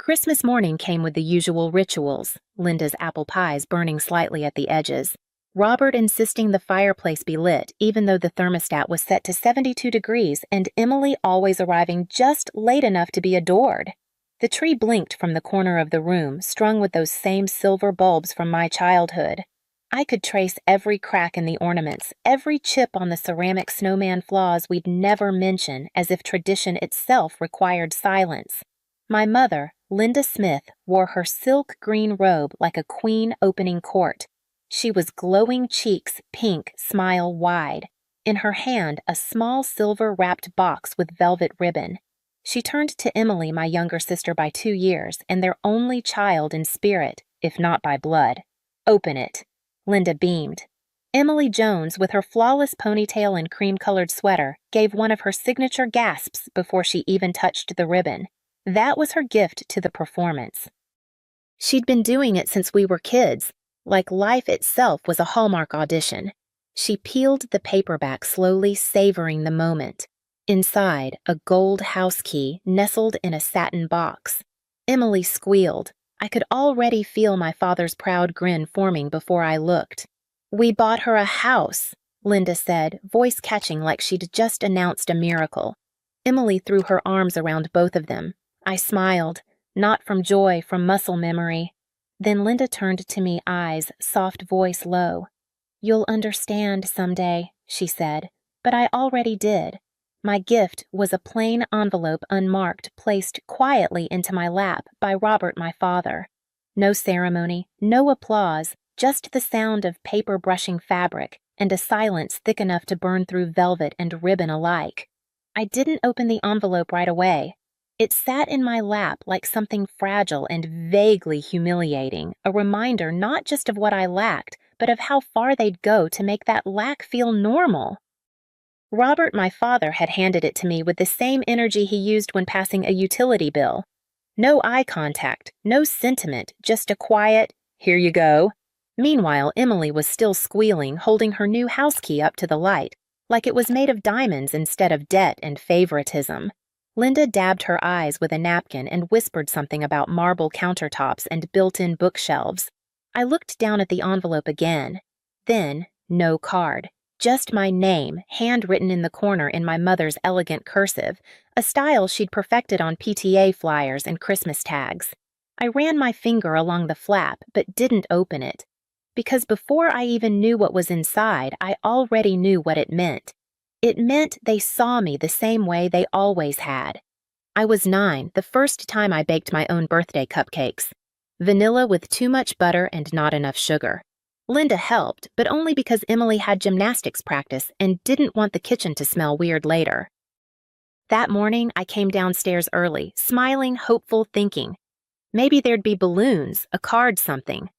Christmas morning came with the usual rituals, Linda's apple pies burning slightly at the edges, Robert insisting the fireplace be lit even though the thermostat was set to 72 degrees, and Emily always arriving just late enough to be adored. The tree blinked from the corner of the room, strung with those same silver bulbs from my childhood. I could trace every crack in the ornaments, every chip on the ceramic snowman flaws we'd never mention, as if tradition itself required silence. My mother, Linda Smith, wore her silk green robe like a queen opening court. She was glowing cheeks pink, smile wide. In her hand, a small silver-wrapped box with velvet ribbon. She turned to Emily, my younger sister by 2 years, and their only child in spirit, if not by blood. "Open it." Linda beamed. Emily Jones, with her flawless ponytail and cream-colored sweater, gave one of her signature gasps before she even touched the ribbon. That was her gift to the performance. She'd been doing it since we were kids, like life itself was a Hallmark audition. She peeled the paper back slowly, savoring the moment. Inside, a gold house key nestled in a satin box. Emily squealed. I could already feel my father's proud grin forming before I looked. "We bought her a house," Linda said, voice catching like she'd just announced a miracle. Emily threw her arms around both of them. I smiled, not from joy, from muscle memory. Then Linda turned to me, eyes, soft voice low. "You'll understand someday," she said, but I already did. My gift was a plain envelope unmarked placed quietly into my lap by Robert, my father. No ceremony, no applause, just the sound of paper brushing fabric and a silence thick enough to burn through velvet and ribbon alike. I didn't open the envelope right away. It sat in my lap like something fragile and vaguely humiliating, a reminder not just of what I lacked, but of how far they'd go to make that lack feel normal. Robert, my father, had handed it to me with the same energy he used when passing a utility bill. No eye contact, no sentiment, just a quiet, "Here you go." Meanwhile, Emily was still squealing, holding her new house key up to the light, like it was made of diamonds instead of debt and favoritism. Linda dabbed her eyes with a napkin and whispered something about marble countertops and built-in bookshelves. I looked down at the envelope again. Then, no card. Just my name, handwritten in the corner in my mother's elegant cursive, a style she'd perfected on PTA flyers and Christmas tags. I ran my finger along the flap, but didn't open it. Because before I even knew what was inside, I already knew what it meant. It meant they saw me the same way they always had. I was 9, the first time I baked my own birthday cupcakes. Vanilla with too much butter and not enough sugar. Linda helped, but only because Emily had gymnastics practice and didn't want the kitchen to smell weird later. That morning, I came downstairs early, smiling, hopeful, thinking. Maybe there'd be balloons, a card, something.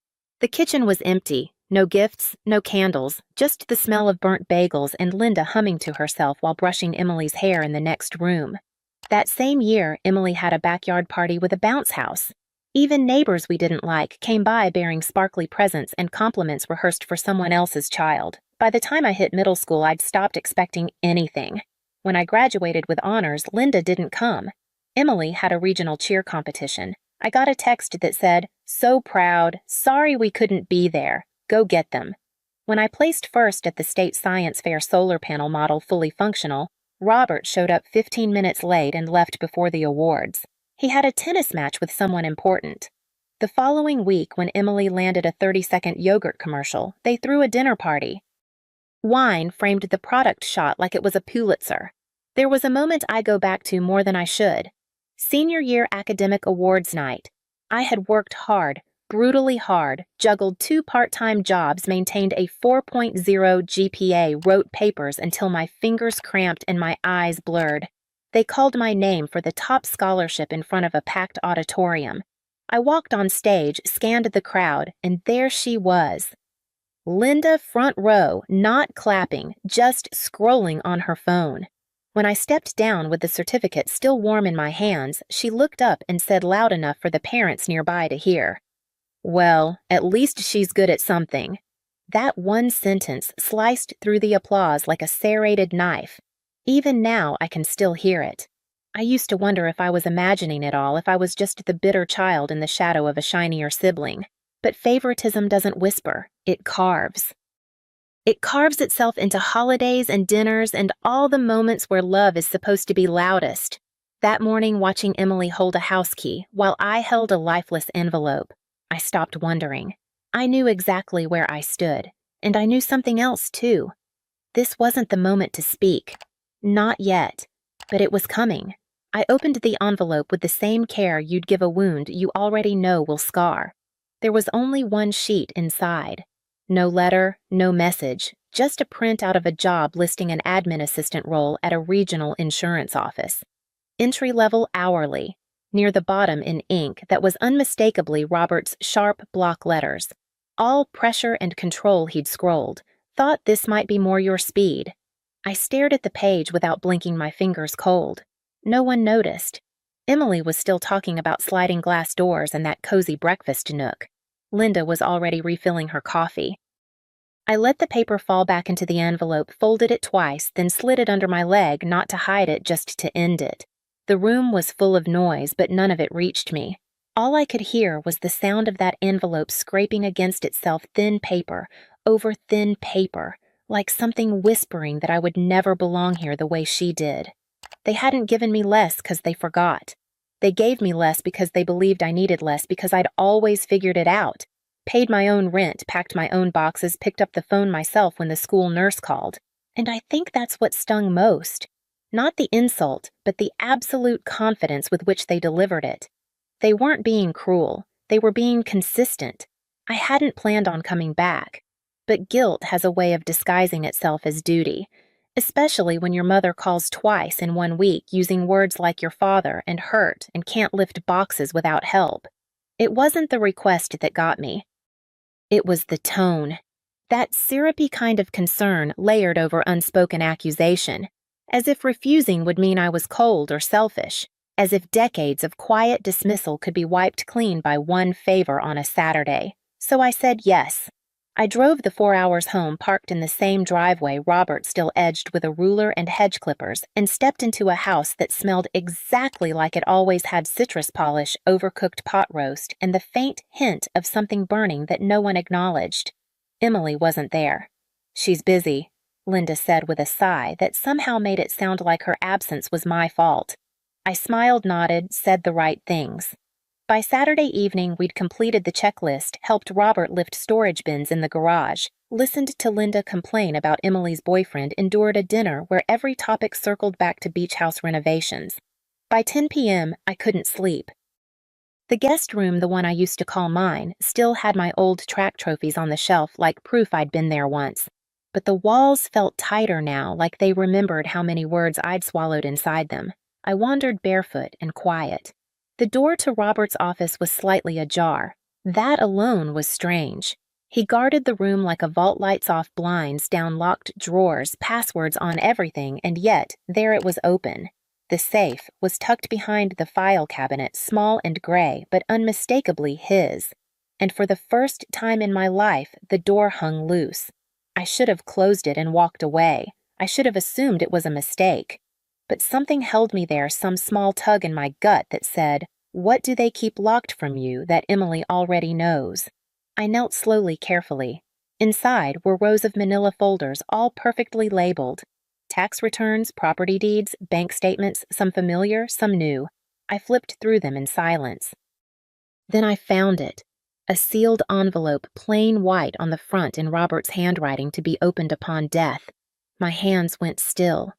The kitchen was empty. No gifts, no candles, just the smell of burnt bagels and Linda humming to herself while brushing Emily's hair in the next room. That same year, Emily had a backyard party with a bounce house. Even neighbors we didn't like came by bearing sparkly presents and compliments rehearsed for someone else's child. By the time I hit middle school, I'd stopped expecting anything. When I graduated with honors, Linda didn't come. Emily had a regional cheer competition. I got a text that said, "So proud, sorry we couldn't be there. Go get them." When I placed first at the state science fair solar panel model fully functional, Robert showed up 15 minutes late and left before the awards. He had a tennis match with someone important. The following week, when Emily landed a 30-second yogurt commercial, they threw a dinner party. Wine framed the product shot like it was a Pulitzer. There was a moment I go back to more than I should. Senior year academic awards night. I had worked hard, brutally hard, juggled 2 part-time jobs, maintained a 4.0 GPA, wrote papers until my fingers cramped and my eyes blurred. They called my name for the top scholarship in front of a packed auditorium. I walked on stage, scanned the crowd, and there she was. Linda, front row, not clapping, just scrolling on her phone. When I stepped down with the certificate still warm in my hands, she looked up and said loud enough for the parents nearby to hear, "Well, at least she's good at something." That one sentence sliced through the applause like a serrated knife. Even now, I can still hear it. I used to wonder if I was imagining it all, if I was just the bitter child in the shadow of a shinier sibling. But favoritism doesn't whisper, it carves. It carves itself into holidays and dinners and all the moments where love is supposed to be loudest. That morning, watching Emily hold a house key while I held a lifeless envelope, I stopped wondering. I knew exactly where I stood, and I knew something else, too. This wasn't the moment to speak. Not yet, but it was coming. I opened the envelope with the same care you'd give a wound you already know will scar. There was only one sheet inside. No letter, no message, just a print out of a job listing an admin assistant role at a regional insurance office. Entry-level hourly, near the bottom in ink that was unmistakably Robert's sharp block letters. All pressure and control he'd scrolled. Thought this might be more your speed. I stared at the page without blinking my fingers cold. No one noticed. Emily was still talking about sliding glass doors and that cozy breakfast nook. Linda was already refilling her coffee. I let the paper fall back into the envelope, folded it twice, then slid it under my leg, not to hide it, just to end it. The room was full of noise, but none of it reached me. All I could hear was the sound of that envelope scraping against itself, thin paper, over thin paper, like something whispering that I would never belong here the way she did. They hadn't given me less because they forgot. They gave me less because they believed I needed less because I'd always figured it out. Paid my own rent, packed my own boxes, picked up the phone myself when the school nurse called. And I think that's what stung most. Not the insult, but the absolute confidence with which they delivered it. They weren't being cruel. They were being consistent. I hadn't planned on coming back. But guilt has a way of disguising itself as duty, especially when your mother calls twice in 1 week using words like your father and hurt and can't lift boxes without help. It wasn't the request that got me. It was the tone. That syrupy kind of concern layered over unspoken accusation, as if refusing would mean I was cold or selfish, as if decades of quiet dismissal could be wiped clean by one favor on a Saturday. So I said yes. I drove the 4 hours home, parked in the same driveway Robert still edged with a ruler and hedge clippers, and stepped into a house that smelled exactly like it always had: citrus polish, overcooked pot roast, and the faint hint of something burning that no one acknowledged. Emily wasn't there. "She's busy," Linda said with a sigh that somehow made it sound like her absence was my fault. I smiled, nodded, said the right things. By Saturday evening, we'd completed the checklist, helped Robert lift storage bins in the garage, listened to Linda complain about Emily's boyfriend, endured a dinner where every topic circled back to beach house renovations. By 10 p.m., I couldn't sleep. The guest room, the one I used to call mine, still had my old track trophies on the shelf like proof I'd been there once. But the walls felt tighter now, like they remembered how many words I'd swallowed inside them. I wandered barefoot and quiet. The door to Robert's office was slightly ajar. That alone was strange. He guarded the room like a vault, lights off, blinds down, locked drawers, passwords on everything, and yet there it was open. The safe was tucked behind the file cabinet, small and gray, but unmistakably his. And for the first time in my life, the door hung loose. I should have closed it and walked away. I should have assumed it was a mistake. But something held me there, some small tug in my gut that said, "What do they keep locked from you that Emily already knows?" I knelt slowly, carefully. Inside were rows of manila folders, all perfectly labeled. Tax returns, property deeds, bank statements, some familiar, some new. I flipped through them in silence. Then I found it. A sealed envelope, plain white on the front in Robert's handwriting, to be opened upon death. My hands went still.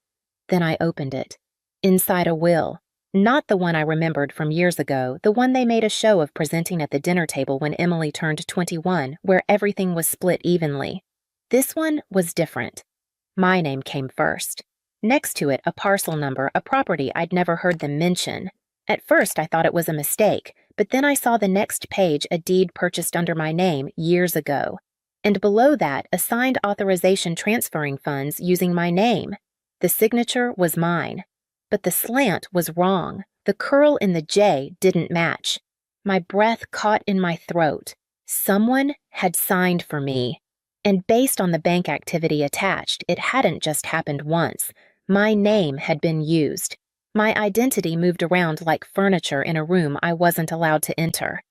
Then I opened it. Inside a will. Not the one I remembered from years ago, the one they made a show of presenting at the dinner table when Emily turned 21, where everything was split evenly. This one was different. My name came first. Next to it, a parcel number, a property I'd never heard them mention. At first, I thought it was a mistake, but then I saw the next page a deed purchased under my name years ago. And below that, a signed authorization transferring funds using my name. The signature was mine. But the slant was wrong. The curl in the J didn't match. My breath caught in my throat. Someone had signed for me. And based on the bank activity attached, it hadn't just happened once. My name had been used. My identity moved around like furniture in a room I wasn't allowed to enter.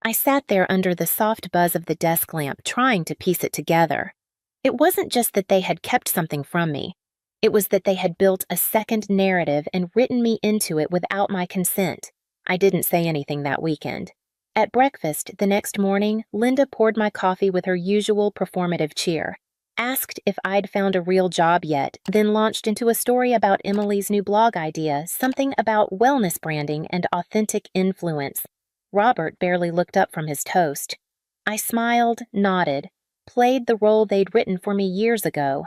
I sat there under the soft buzz of the desk lamp trying to piece it together. It wasn't just that they had kept something from me. It was that they had built a second narrative and written me into it without my consent. I didn't say anything that weekend. At breakfast the next morning, Linda poured my coffee with her usual performative cheer, asked if I'd found a real job yet, then launched into a story about Emily's new blog idea, something about wellness branding and authentic influence. Robert barely looked up from his toast. I smiled, nodded, played the role they'd written for me years ago.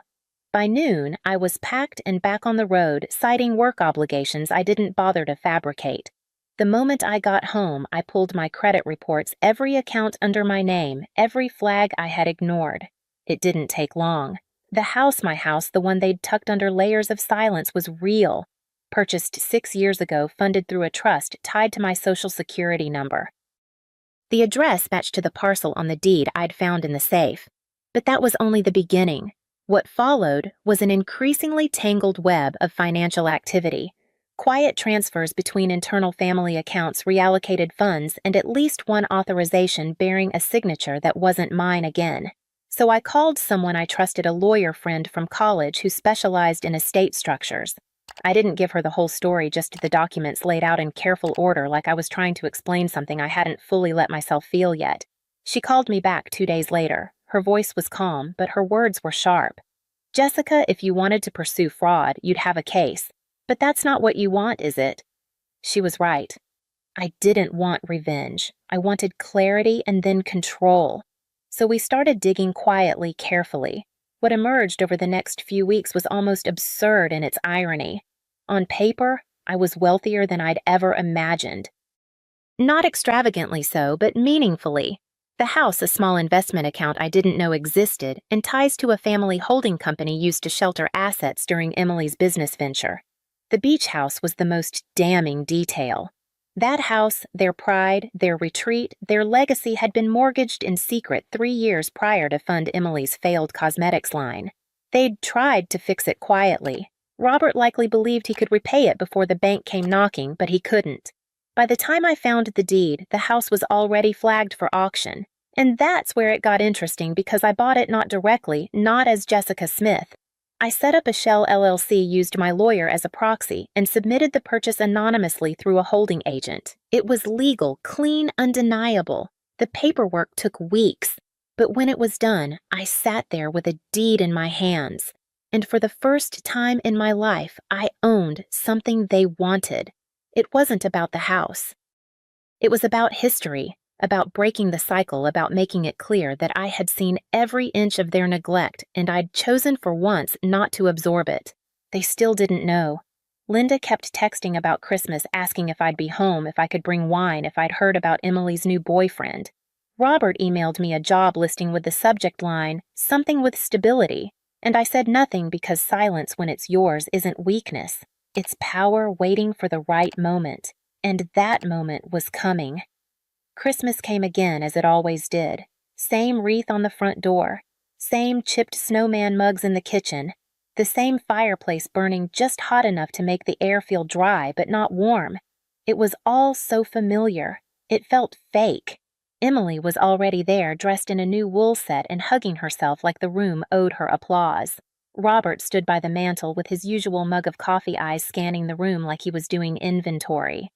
By noon, I was packed and back on the road, citing work obligations I didn't bother to fabricate. The moment I got home, I pulled my credit reports, every account under my name, every flag I had ignored. It didn't take long. The house, the one they'd tucked under layers of silence, was real. Purchased 6 years ago, funded through a trust tied to my Social Security number. The address matched to the parcel on the deed I'd found in the safe. But that was only the beginning. What followed was an increasingly tangled web of financial activity. Quiet transfers between internal family accounts, reallocated funds, and at least one authorization bearing a signature that wasn't mine again. So I called someone I trusted, a lawyer friend from college who specialized in estate structures. I didn't give her the whole story, just the documents laid out in careful order like I was trying to explain something I hadn't fully let myself feel yet. She called me back 2 days later. Her voice was calm, but her words were sharp. "Jessica, if you wanted to pursue fraud, you'd have a case. But that's not what you want, is it?" She was right. I didn't want revenge. I wanted clarity and then control. So we started digging quietly, carefully. What emerged over the next few weeks was almost absurd in its irony. On paper, I was wealthier than I'd ever imagined. Not extravagantly so, but meaningfully. The house, a small investment account I didn't know existed, and ties to a family holding company used to shelter assets during Emily's business venture. The beach house was the most damning detail. That house, their pride, their retreat, their legacy had been mortgaged in secret 3 years prior to fund Emily's failed cosmetics line. They'd tried to fix it quietly. Robert likely believed he could repay it before the bank came knocking, but he couldn't. By the time I found the deed, the house was already flagged for auction. And that's where it got interesting, because I bought it not directly, not as Jessica Smith. I set up a shell LLC, used my lawyer as a proxy, and submitted the purchase anonymously through a holding agent. It was legal, clean, undeniable. The paperwork took weeks. But when it was done, I sat there with a deed in my hands. And for the first time in my life, I owned something they wanted. It wasn't about the house. It was about history, about breaking the cycle, about making it clear that I had seen every inch of their neglect and I'd chosen for once not to absorb it. They still didn't know. Linda kept texting about Christmas, asking if I'd be home, if I could bring wine, if I'd heard about Emily's new boyfriend. Robert emailed me a job listing with the subject line, "Something with stability," and I said nothing because silence when it's yours isn't weakness. It's power waiting for the right moment. And that moment was coming. Christmas came again, as it always did. Same wreath on the front door. Same chipped snowman mugs in the kitchen. The same fireplace burning just hot enough to make the air feel dry but not warm. It was all so familiar. It felt fake. Emily was already there, dressed in a new wool set and hugging herself like the room owed her applause. Robert stood by the mantel with his usual mug of coffee eyes, scanning the room like he was doing inventory.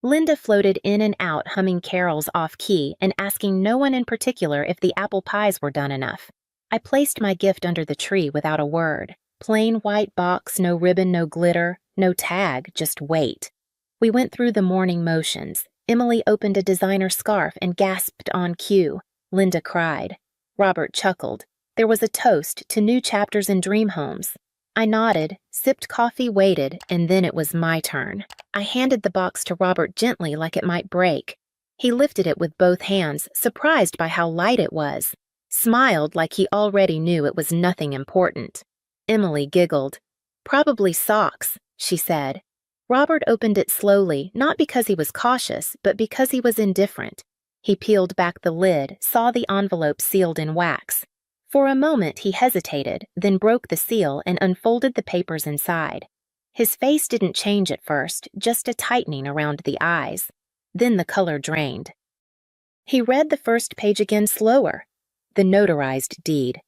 Linda floated in and out, humming carols off-key and asking no one in particular if the apple pies were done enough. I placed my gift under the tree without a word. Plain white box, no ribbon, no glitter, no tag, just wait. We went through the morning motions. Emily opened a designer scarf and gasped on cue. Linda cried. Robert chuckled. There was a toast to new chapters in dream homes. I nodded, sipped coffee, waited, and then it was my turn. I handed the box to Robert gently, like it might break. He lifted it with both hands, surprised by how light it was. Smiled like he already knew it was nothing important. Emily giggled. "Probably socks," she said. Robert opened it slowly, not because he was cautious, but because he was indifferent. He peeled back the lid, saw the envelope sealed in wax. For a moment he hesitated, then broke the seal and unfolded the papers inside. His face didn't change at first, just a tightening around the eyes. Then the color drained. He read the first page again slower. The notarized deed.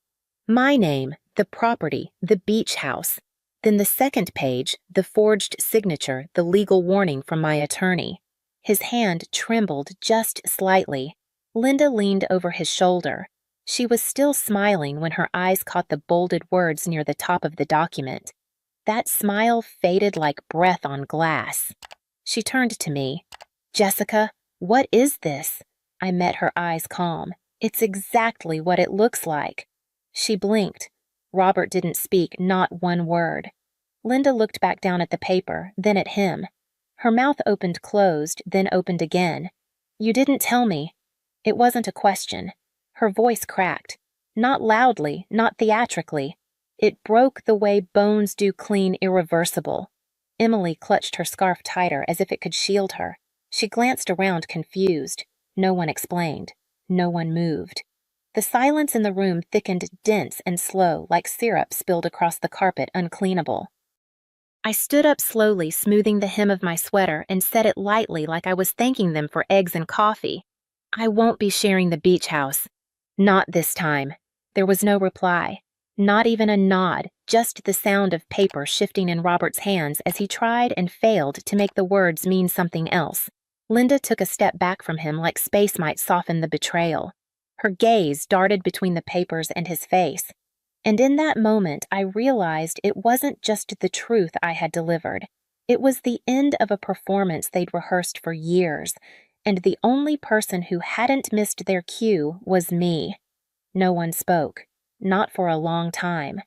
My name, the property, the beach house. Then the second page, the forged signature, the legal warning from my attorney. His hand trembled just slightly. Linda leaned over his shoulder. She was still smiling when her eyes caught the bolded words near the top of the document. That smile faded like breath on glass. She turned to me. Jessica, what is this? I met her eyes calm. It's exactly what it looks like. She blinked. Robert didn't speak, not one word. Linda looked back down at the paper, then at him. Her mouth opened closed, then opened again. You didn't tell me. It wasn't a question. Her voice cracked. Not loudly, not theatrically. It broke the way bones do clean irreversible. Emily clutched her scarf tighter as if it could shield her. She glanced around confused. No one explained. No one moved. The silence in the room thickened dense and slow, like syrup spilled across the carpet uncleanable. I stood up slowly, smoothing the hem of my sweater, and said it lightly like I was thanking them for eggs and coffee. I won't be sharing the beach house. Not this time. There was no reply. Not even a nod, just the sound of paper shifting in Robert's hands as he tried and failed to make the words mean something else. Linda took a step back from him like space might soften the betrayal. Her gaze darted between the papers and his face. And in that moment, I realized it wasn't just the truth I had delivered. It was the end of a performance they'd rehearsed for years, and the only person who hadn't missed their cue was me. No one spoke. Not for a long time.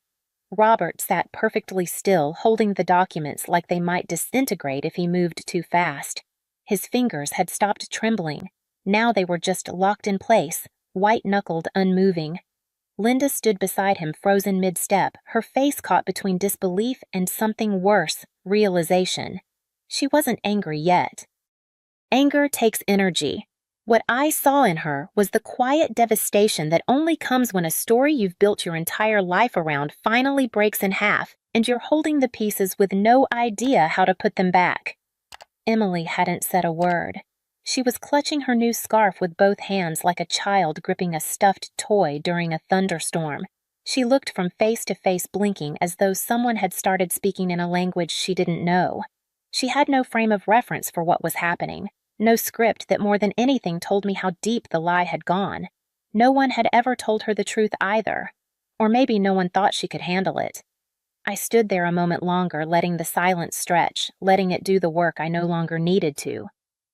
Robert sat perfectly still, holding the documents like they might disintegrate if he moved too fast. His fingers had stopped trembling. Now they were just locked in place, white-knuckled, unmoving. Linda stood beside him, frozen mid-step, her face caught between disbelief and something worse, realization. She wasn't angry yet. Anger takes energy. What I saw in her was the quiet devastation that only comes when a story you've built your entire life around finally breaks in half, and you're holding the pieces with no idea how to put them back. Emily hadn't said a word. She was clutching her new scarf with both hands like a child gripping a stuffed toy during a thunderstorm. She looked from face to face, blinking as though someone had started speaking in a language she didn't know. She had no frame of reference for what was happening. No script that more than anything told me how deep the lie had gone. No one had ever told her the truth either. Or maybe no one thought she could handle it. I stood there a moment longer, letting the silence stretch, letting it do the work I no longer needed to.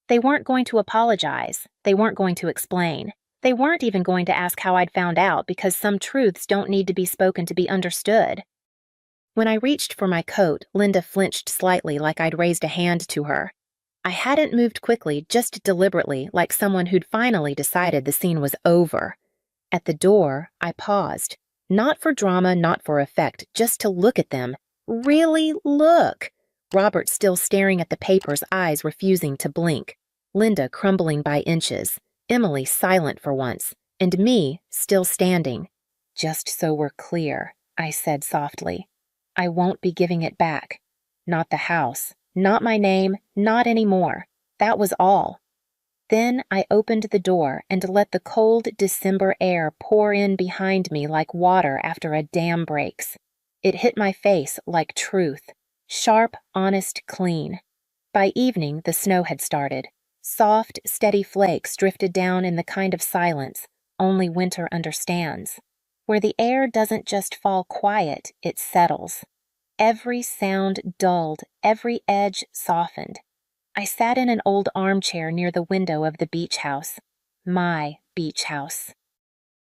They weren't going to apologize. They weren't going to explain. They weren't even going to ask how I'd found out, because some truths don't need to be spoken to be understood. When I reached for my coat, Linda flinched slightly like I'd raised a hand to her. I hadn't moved quickly, just deliberately, like someone who'd finally decided the scene was over. At the door, I paused. Not for drama, not for effect, just to look at them. Really look! Robert still staring at the papers, eyes refusing to blink. Linda crumbling by inches. Emily silent for once. And me still standing. Just so we're clear, I said softly. I won't be giving it back. Not the house. Not my name, not anymore. That was all. Then I opened the door and let the cold December air pour in behind me like water after a dam breaks. It hit my face like truth. Sharp, honest, clean. By evening, the snow had started. Soft, steady flakes drifted down in the kind of silence only winter understands, where the air doesn't just fall quiet, it settles. Every sound dulled, every edge softened. I sat in an old armchair near the window of the beach house. My beach house.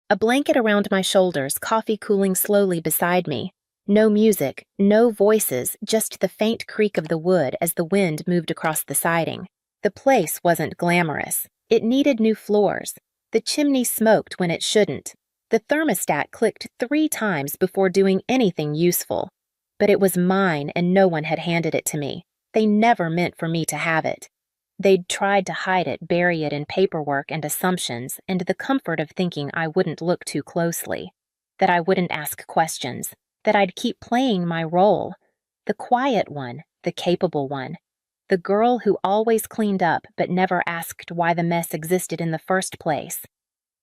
A blanket around my shoulders, coffee cooling slowly beside me. No music, no voices, just the faint creak of the wood as the wind moved across the siding. The place wasn't glamorous. It needed new floors. The chimney smoked when it shouldn't. The thermostat clicked 3 times before doing anything useful. But it was mine and no one had handed it to me. They never meant for me to have it. They'd tried to hide it, bury it in paperwork and assumptions, and the comfort of thinking I wouldn't look too closely, that I wouldn't ask questions, that I'd keep playing my role. The quiet one, the capable one. The girl who always cleaned up but never asked why the mess existed in the first place.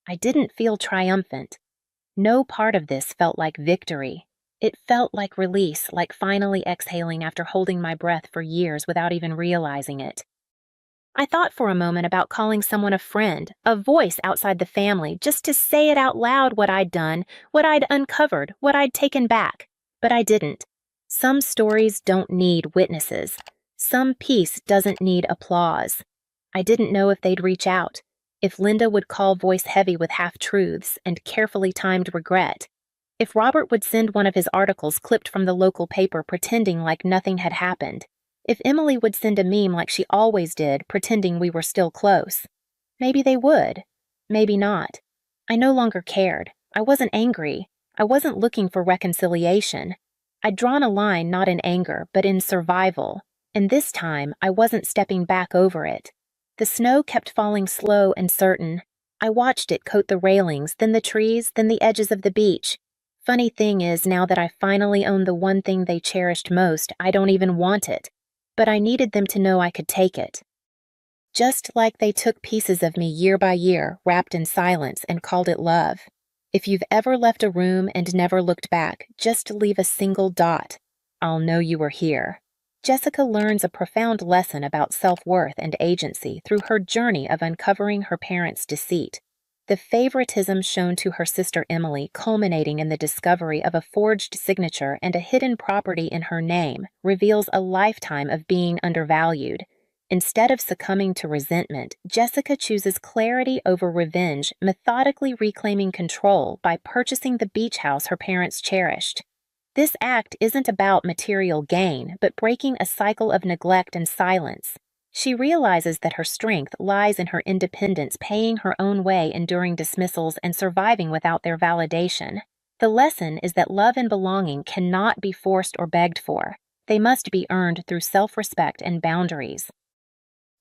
I didn't feel triumphant. No part of this felt like victory. It felt like release, like finally exhaling after holding my breath for years without even realizing it. I thought for a moment about calling someone a friend, a voice outside the family, just to say it out loud what I'd done, what I'd uncovered, what I'd taken back. But I didn't. Some stories don't need witnesses. Some peace doesn't need applause. I didn't know if they'd reach out, if Linda would call voice heavy with half-truths and carefully timed regret, if Robert would send one of his articles clipped from the local paper pretending like nothing had happened, if Emily would send a meme like she always did, pretending we were still close. Maybe they would. Maybe not. I no longer cared. I wasn't angry. I wasn't looking for reconciliation. I'd drawn a line not in anger, but in survival, and this time I wasn't stepping back over it. The snow kept falling slow and certain. I watched it coat the railings, then the trees, then the edges of the beach. Funny thing is, now that I finally own the one thing they cherished most, I don't even want it. But I needed them to know I could take it. Just like they took pieces of me year by year, wrapped in silence, and called it love. If you've ever left a room and never looked back, just leave a single dot. I'll know you were here. Jessica learns a profound lesson about self-worth and agency through her journey of uncovering her parents' deceit. The favoritism shown to her sister Emily, culminating in the discovery of a forged signature and a hidden property in her name, reveals a lifetime of being undervalued. Instead of succumbing to resentment, Jessica chooses clarity over revenge, methodically reclaiming control by purchasing the beach house her parents cherished. This act isn't about material gain, but breaking a cycle of neglect and silence. She realizes that her strength lies in her independence, paying her own way, enduring dismissals, and surviving without their validation. The lesson is that love and belonging cannot be forced or begged for. They must be earned through self-respect and boundaries.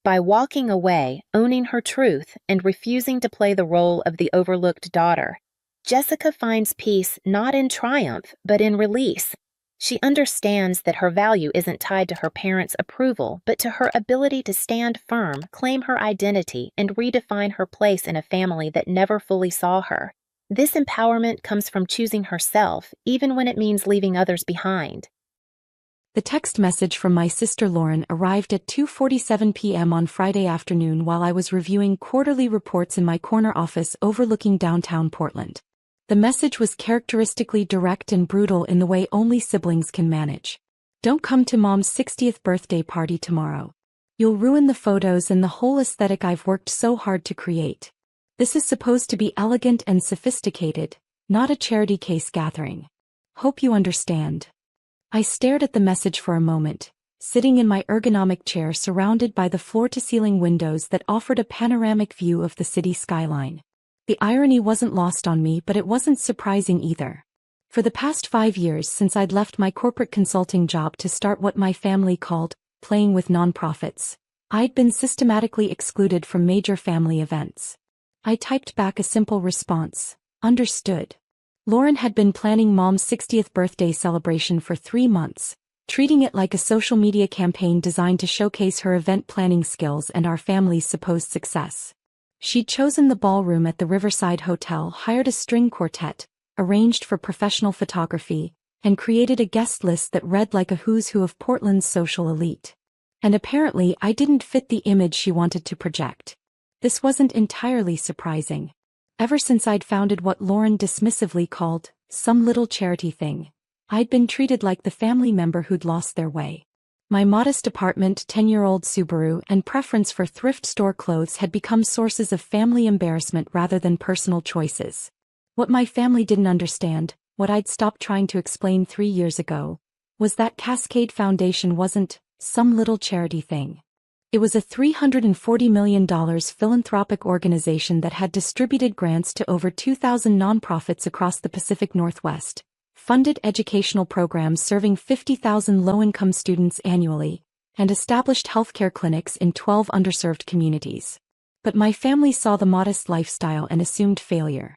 By walking away, owning her truth, and refusing to play the role of the overlooked daughter, Jessica finds peace not in triumph, but in release. She understands that her value isn't tied to her parents' approval, but to her ability to stand firm, claim her identity, and redefine her place in a family that never fully saw her. This empowerment comes from choosing herself, even when it means leaving others behind. The text message from my sister Lauren arrived at 2:47 p.m. on Friday afternoon while I was reviewing quarterly reports in my corner office overlooking downtown Portland. The message was characteristically direct and brutal in the way only siblings can manage. Don't come to Mom's 60th birthday party tomorrow. You'll ruin the photos and the whole aesthetic I've worked so hard to create. This is supposed to be elegant and sophisticated, not a charity case gathering. Hope you understand. I stared at the message for a moment, sitting in my ergonomic chair surrounded by the floor-to-ceiling windows that offered a panoramic view of the city skyline. The irony wasn't lost on me, but it wasn't surprising either. For the past 5 years since I'd left my corporate consulting job to start what my family called playing with nonprofits, I'd been systematically excluded from major family events. I typed back a simple response, understood. Lauren had been planning Mom's 60th birthday celebration for 3 months, treating it like a social media campaign designed to showcase her event planning skills and our family's supposed success. She'd chosen the ballroom at the Riverside Hotel, hired a string quartet, arranged for professional photography, and created a guest list that read like a who's who of Portland's social elite. And apparently I didn't fit the image she wanted to project. This wasn't entirely surprising. Ever since I'd founded what Lauren dismissively called some little charity thing, I'd been treated like the family member who'd lost their way. My modest apartment, 10-year-old Subaru, and preference for thrift store clothes had become sources of family embarrassment rather than personal choices. What my family didn't understand, what I'd stopped trying to explain 3 years ago, was that Cascade Foundation wasn't some little charity thing. It was a $340 million philanthropic organization that had distributed grants to over 2,000 nonprofits across the Pacific Northwest, funded educational programs serving 50,000 low-income students annually, and established healthcare clinics in 12 underserved communities. But my family saw the modest lifestyle and assumed failure.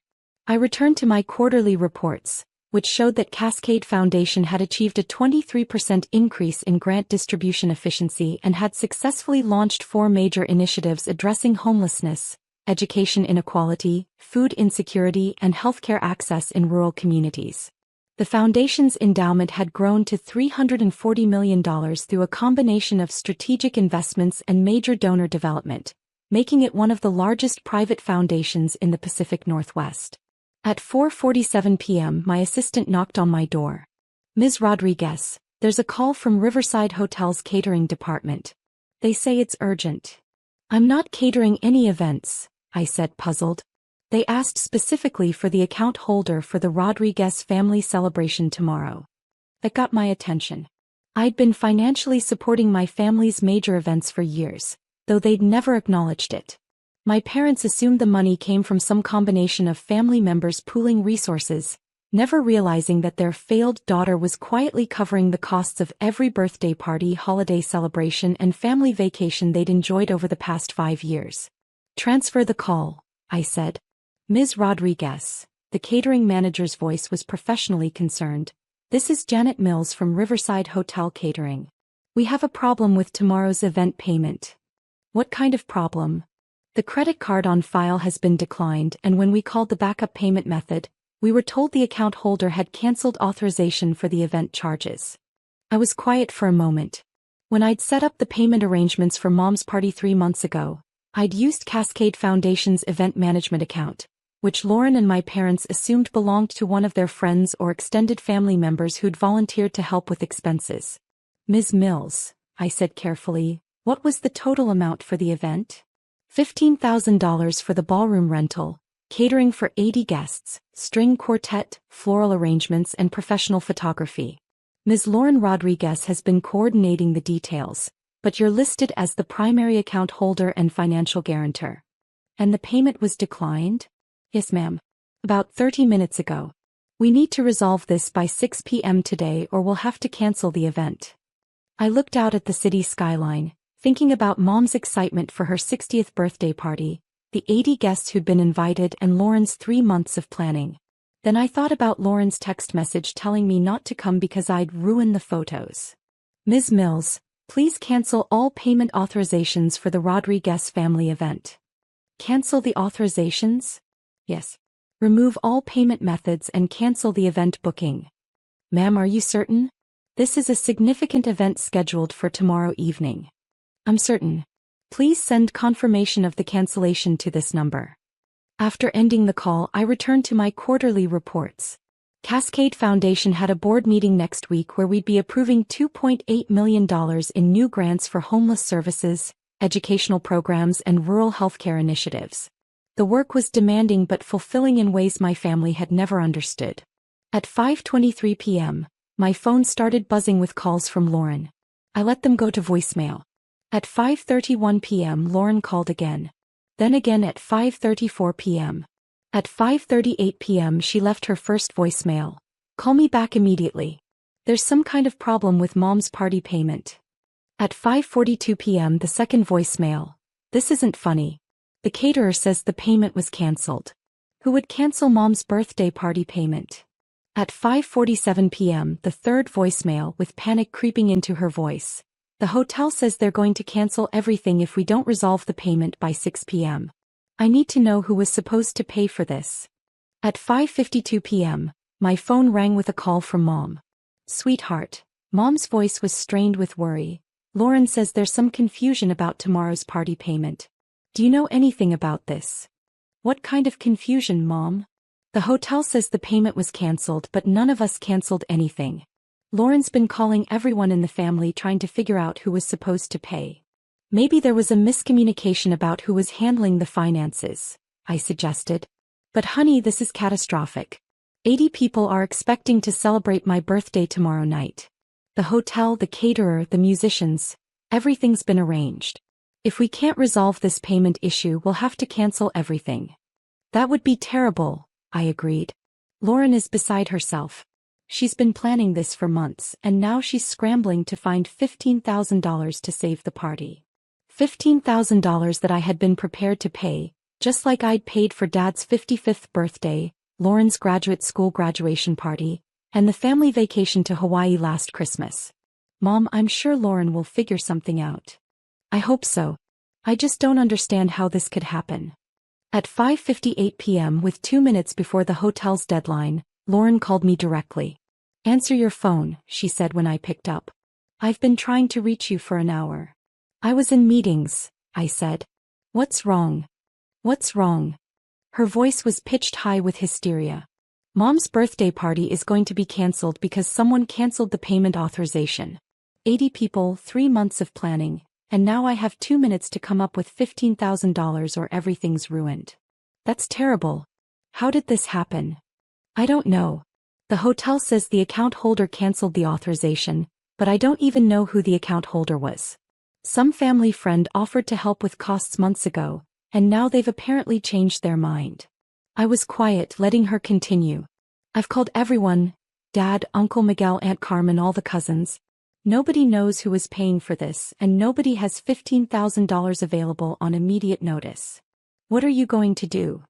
I returned to my quarterly reports, which showed that Cascade Foundation had achieved a 23% increase in grant distribution efficiency and had successfully launched 4 major initiatives addressing homelessness, education inequality, food insecurity, and healthcare access in rural communities. The foundation's endowment had grown to $340 million through a combination of strategic investments and major donor development, making it one of the largest private foundations in the Pacific Northwest. At 4:47 p.m., my assistant knocked on my door. "Ms. Rodriguez, there's a call from Riverside Hotel's catering department. They say it's urgent." "I'm not catering any events," I said, puzzled. "They asked specifically for the account holder for the Rodriguez family celebration tomorrow." That got my attention. I'd been financially supporting my family's major events for years, though they'd never acknowledged it. My parents assumed the money came from some combination of family members pooling resources, never realizing that their failed daughter was quietly covering the costs of every birthday party, holiday celebration, and family vacation they'd enjoyed over the past 5 years. "Transfer the call," I said. "Ms. Rodriguez," the catering manager's voice was professionally concerned. "This is Janet Mills from Riverside Hotel Catering. We have a problem with tomorrow's event payment." "What kind of problem?" "The credit card on file has been declined, and when we called the backup payment method, we were told the account holder had canceled authorization for the event charges." I was quiet for a moment. When I'd set up the payment arrangements for Mom's party 3 months ago, I'd used Cascade Foundation's event management account, which Lauren and my parents assumed belonged to one of their friends or extended family members who'd volunteered to help with expenses. "Ms. Mills," I said carefully, "what was the total amount for the event?" $15,000 for the ballroom rental, catering for 80 guests, string quartet, floral arrangements, and professional photography. Ms. Lauren Rodriguez has been coordinating the details, but you're listed as the primary account holder and financial guarantor. "And the payment was declined?" "Yes, ma'am. About 30 minutes ago. We need to resolve this by 6 p.m. today or we'll have to cancel the event." I looked out at the city skyline, thinking about Mom's excitement for her 60th birthday party, the 80 guests who'd been invited, and Lauren's 3 months of planning. Then I thought about Lauren's text message telling me not to come because I'd ruin the photos. "Ms. Mills, please cancel all payment authorizations for the Rodriguez family event." "Cancel the authorizations?" "Yes. Remove all payment methods and cancel the event booking." "Ma'am, are you certain? This is a significant event scheduled for tomorrow evening." "I'm certain. Please send confirmation of the cancellation to this number." After ending the call, I returned to my quarterly reports. Cascade Foundation had a board meeting next week where we'd be approving $2.8 million in new grants for homeless services, educational programs, and rural healthcare initiatives. The work was demanding but fulfilling in ways my family had never understood. At 5:23 p.m., my phone started buzzing with calls from Lauren. I let them go to voicemail. At 5:31 p.m. Lauren called again. Then again at 5:34 p.m. At 5:38 p.m. she left her first voicemail. "Call me back immediately. There's some kind of problem with Mom's party payment." At 5:42 p.m. the second voicemail. "This isn't funny. The caterer says the payment was canceled." Who would cancel Mom's birthday party payment? At 5:47 p.m. the third voicemail with panic creeping into her voice. "The hotel says they're going to cancel everything if we don't resolve the payment by 6 p.m. I need to know who was supposed to pay for this." At 5:52 p.m., my phone rang with a call from Mom. "Sweetheart." Mom's voice was strained with worry. "Lauren says there's some confusion about tomorrow's party payment. Do you know anything about this?" "What kind of confusion, Mom?" "The hotel says the payment was canceled, but none of us canceled anything. Lauren's been calling everyone in the family trying to figure out who was supposed to pay. Maybe there was a miscommunication about who was handling the finances," I suggested. "But honey, this is catastrophic. 80 people are expecting to celebrate my birthday tomorrow night. The hotel, the caterer, the musicians, everything's been arranged. If we can't resolve this payment issue, we'll have to cancel everything." "That would be terrible," I agreed. Lauren is beside herself. She's been planning this for months, and now she's scrambling to find $15,000 to save the party. $15,000 that I had been prepared to pay, just like I'd paid for Dad's 55th birthday, Lauren's graduate school graduation party, And the family vacation to Hawaii last Christmas. Mom, I'm sure Lauren will figure something out. I hope so. I just don't understand how this could happen. At 5:58 p.m. with 2 minutes before the hotel's deadline, Lauren called me directly. Answer your phone, she said when I picked up. I've been trying to reach you for an hour. I was in meetings, I said. What's wrong? What's wrong? Her voice was pitched high with hysteria. Mom's birthday party is going to be cancelled because someone cancelled the payment authorization. 80 people, 3 months of planning, and now I have 2 minutes to come up with $15,000 or everything's ruined. That's terrible. How did this happen? I don't know. The hotel says the account holder cancelled the authorization, but I don't even know who the account holder was. Some family friend offered to help with costs months ago, and now they've apparently changed their mind. I was quiet, letting her continue. I've called everyone, Dad, Uncle Miguel, Aunt Carmen, all the cousins. Nobody knows who is paying for this, and nobody has $15,000 available on immediate notice. What are you going to do?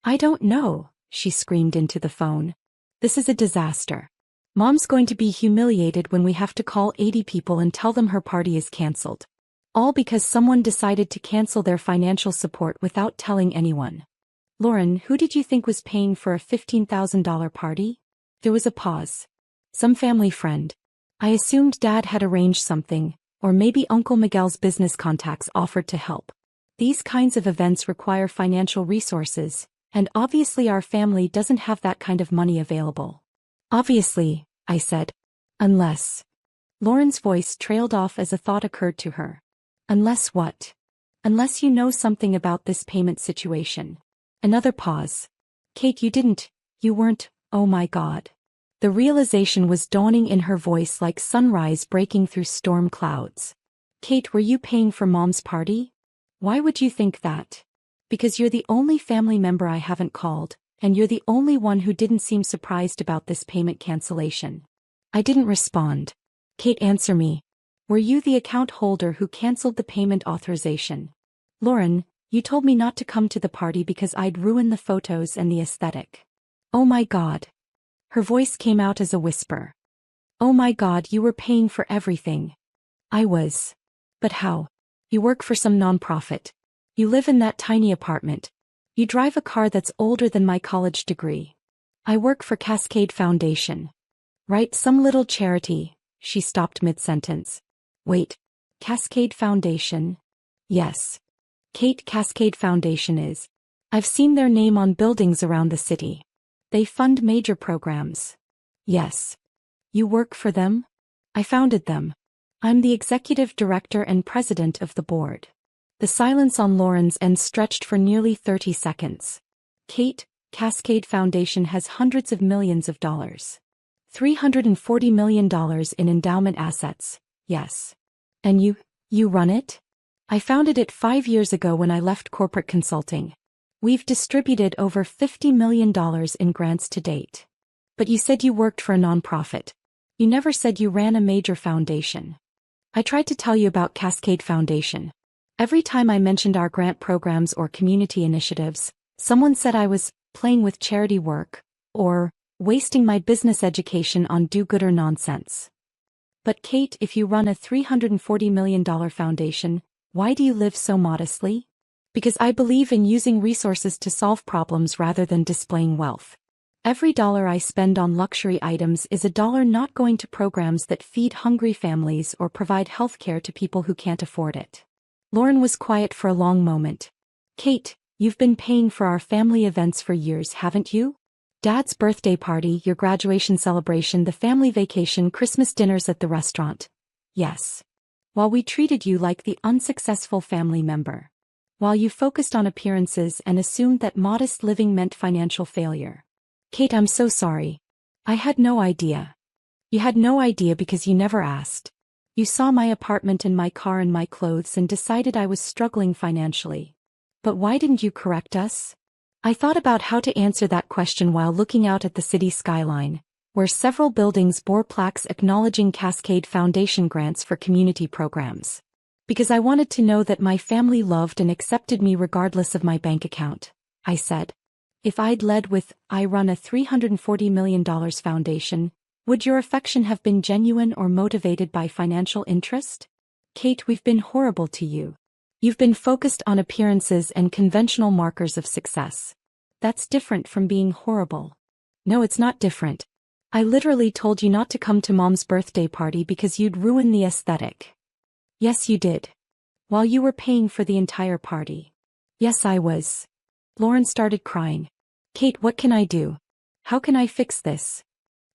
I don't know, she screamed into the phone. This is a disaster. Mom's going to be humiliated when we have to call 80 people and tell them her party is cancelled. All because someone decided to cancel their financial support without telling anyone. Lauren, who did you think was paying for a $15,000 party? There was a pause. Some family friend. I assumed Dad had arranged something, or maybe Uncle Miguel's business contacts offered to help. These kinds of events require financial resources, and obviously our family doesn't have that kind of money available. Obviously, I said. Unless. Lauren's voice trailed off as a thought occurred to her. Unless what? Unless you know something about this payment situation. Another pause. Kate, you weren't, oh my God. The realization was dawning in her voice like sunrise breaking through storm clouds. Kate, were you paying for Mom's party? Why would you think that? Because you're the only family member I haven't called, and you're the only one who didn't seem surprised about this payment cancellation. I didn't respond. Kate, answer me. Were you the account holder who cancelled the payment authorization? Lauren, you told me not to come to the party because I'd ruin the photos and the aesthetic. Oh my God. Her voice came out as a whisper. Oh my God, you were paying for everything. I was. But how? You work for some nonprofit. You live in that tiny apartment. You drive a car that's older than my college degree. I work for Cascade Foundation. Right, some little charity. She stopped mid-sentence. Wait. Cascade Foundation? Yes. Kate, Cascade Foundation is. I've seen their name on buildings around the city. They fund major programs. Yes. You work for them? I founded them. I'm the executive director and president of the board. The silence on Lauren's end stretched for nearly 30 seconds. Kate, Cascade Foundation has hundreds of millions of dollars. $340 million in endowment assets, yes. And you run it? I founded it 5 years ago when I left corporate consulting. We've distributed over $50 million in grants to date. But you said you worked for a nonprofit. You never said you ran a major foundation. I tried to tell you about Cascade Foundation. Every time I mentioned our grant programs or community initiatives, someone said I was playing with charity work, or wasting my business education on do-gooder nonsense. But Kate, if you run a $340 million foundation, why do you live so modestly? Because I believe in using resources to solve problems rather than displaying wealth. Every dollar I spend on luxury items is a dollar not going to programs that feed hungry families or provide health care to people who can't afford it. Lauren was quiet for a long moment. Kate, you've been paying for our family events for years, haven't you? Dad's birthday party, your graduation celebration, the family vacation, Christmas dinners at the restaurant. Yes. While we treated you like the unsuccessful family member. While you focused on appearances and assumed that modest living meant financial failure. Kate, I'm so sorry. I had no idea. You had no idea because you never asked. You saw my apartment and my car and my clothes and decided I was struggling financially. But why didn't you correct us? I thought about how to answer that question while looking out at the city skyline, where several buildings bore plaques acknowledging Cascade Foundation grants for community programs. Because I wanted to know that my family loved and accepted me regardless of my bank account, I said. If I'd led with, I run a $340 million foundation, Would your affection have been genuine or motivated by financial interest? Kate, we've been horrible to you. You've been focused on appearances and conventional markers of success. That's different from being horrible. No, it's not different. I literally told you not to come to Mom's birthday party because you'd ruin the aesthetic. Yes, you did. While you were paying for the entire party. Yes, I was. Lauren started crying. Kate, what can I do? How can I fix this?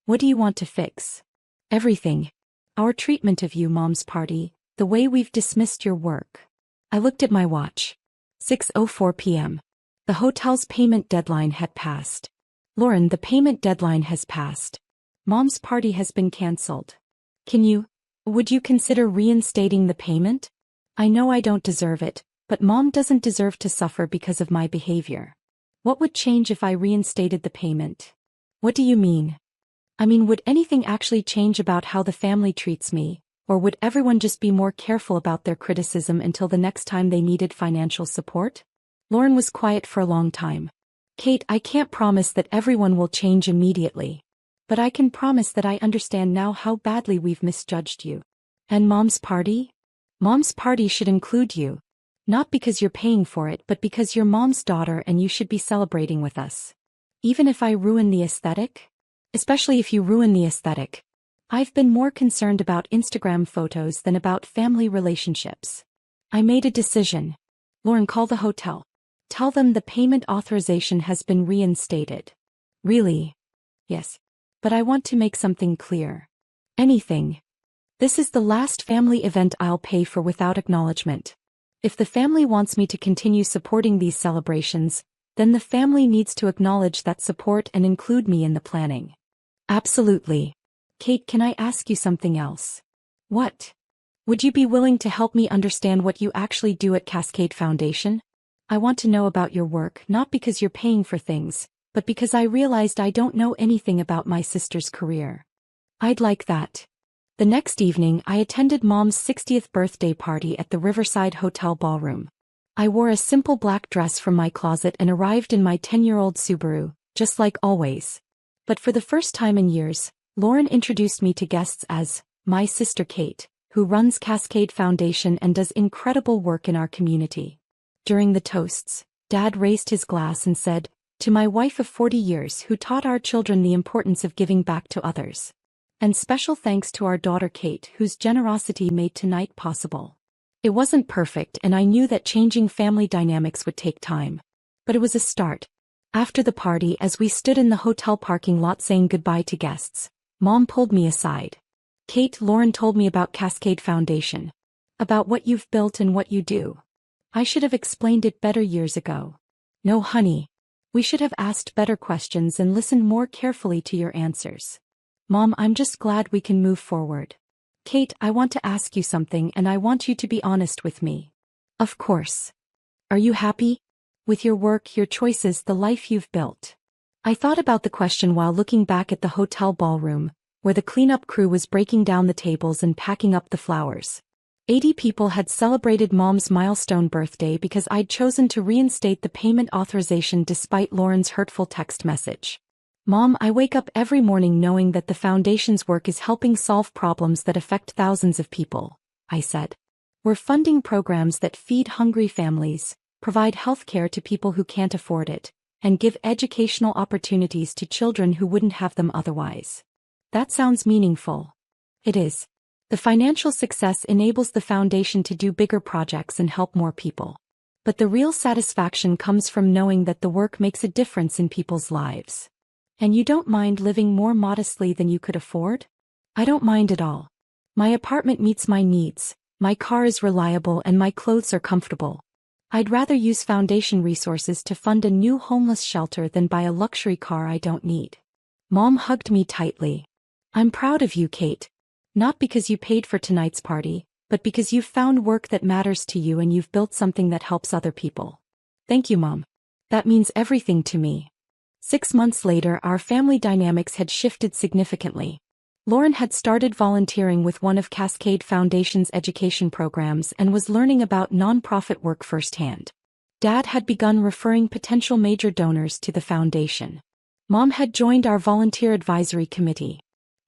What do you want to fix? Everything. Our treatment of you, Mom's party, the way we've dismissed your work. I looked at my watch. 6:04 p.m. The hotel's payment deadline had passed. Lauren, the payment deadline has passed. Mom's party has been cancelled. Would you consider reinstating the payment? I know I don't deserve it, but Mom doesn't deserve to suffer because of my behavior. What would change if I reinstated the payment? What do you mean? I mean, would anything actually change about how the family treats me, or would everyone just be more careful about their criticism until the next time they needed financial support? Lauren was quiet for a long time. Kate, I can't promise that everyone will change immediately. But I can promise that I understand now how badly we've misjudged you. And Mom's party? Mom's party should include you. Not because you're paying for it, but because you're Mom's daughter and you should be celebrating with us. Even if I ruin the aesthetic? Especially if you ruin the aesthetic. I've been more concerned about Instagram photos than about family relationships. I made a decision. Lauren, call the hotel. Tell them the payment authorization has been reinstated. Really? Yes. But I want to make something clear. Anything. This is the last family event I'll pay for without acknowledgement. If the family wants me to continue supporting these celebrations, then the family needs to acknowledge that support and include me in the planning. Absolutely. Kate, can I ask you something else? What? Would you be willing to help me understand what you actually do at Cascade Foundation? I want to know about your work, not because you're paying for things, but because I realized I don't know anything about my sister's career. I'd like that. The next evening, I attended Mom's 60th birthday party at the Riverside Hotel ballroom. I wore a simple black dress from my closet and arrived in my 10-year-old Subaru, just like always. But for the first time in years, Lauren introduced me to guests as my sister Kate, who runs Cascade Foundation and does incredible work in our community. During the toasts, Dad raised his glass and said, "To my wife of 40 years who taught our children the importance of giving back to others. And special thanks to our daughter Kate, whose generosity made tonight possible." It wasn't perfect, and I knew that changing family dynamics would take time. But it was a start. After the party, as we stood in the hotel parking lot saying goodbye to guests, Mom pulled me aside. "Kate, Lauren told me about Cascade Foundation. About what you've built and what you do. I should have explained it better years ago." "No, honey. We should have asked better questions and listened more carefully to your answers." "Mom, I'm just glad we can move forward." "Kate, I want to ask you something and I want you to be honest with me." "Of course. Are you happy? With your work, your choices, the life you've built?" I thought about the question while looking back at the hotel ballroom, where the cleanup crew was breaking down the tables and packing up the flowers. 80 people had celebrated Mom's milestone birthday because I'd chosen to reinstate the payment authorization despite Lauren's hurtful text message. "Mom, I wake up every morning knowing that the foundation's work is helping solve problems that affect thousands of people," I said. "We're funding programs that feed hungry families, provide health care to people who can't afford it, and give educational opportunities to children who wouldn't have them otherwise." That sounds meaningful. It is. The financial success enables the foundation to do bigger projects and help more people. But the real satisfaction comes from knowing that the work makes a difference in people's lives. "And you don't mind living more modestly than you could afford?" "I don't mind at all. My apartment meets my needs, my car is reliable, and my clothes are comfortable. I'd rather use foundation resources to fund a new homeless shelter than buy a luxury car I don't need." Mom hugged me tightly. "I'm proud of you, Kate. Not because you paid for tonight's party, but because you've found work that matters to you and you've built something that helps other people." "Thank you, Mom. That means everything to me." 6 months later, our family dynamics had shifted significantly. Lauren had started volunteering with one of Cascade Foundation's education programs and was learning about nonprofit work firsthand. Dad had begun referring potential major donors to the foundation. Mom had joined our volunteer advisory committee.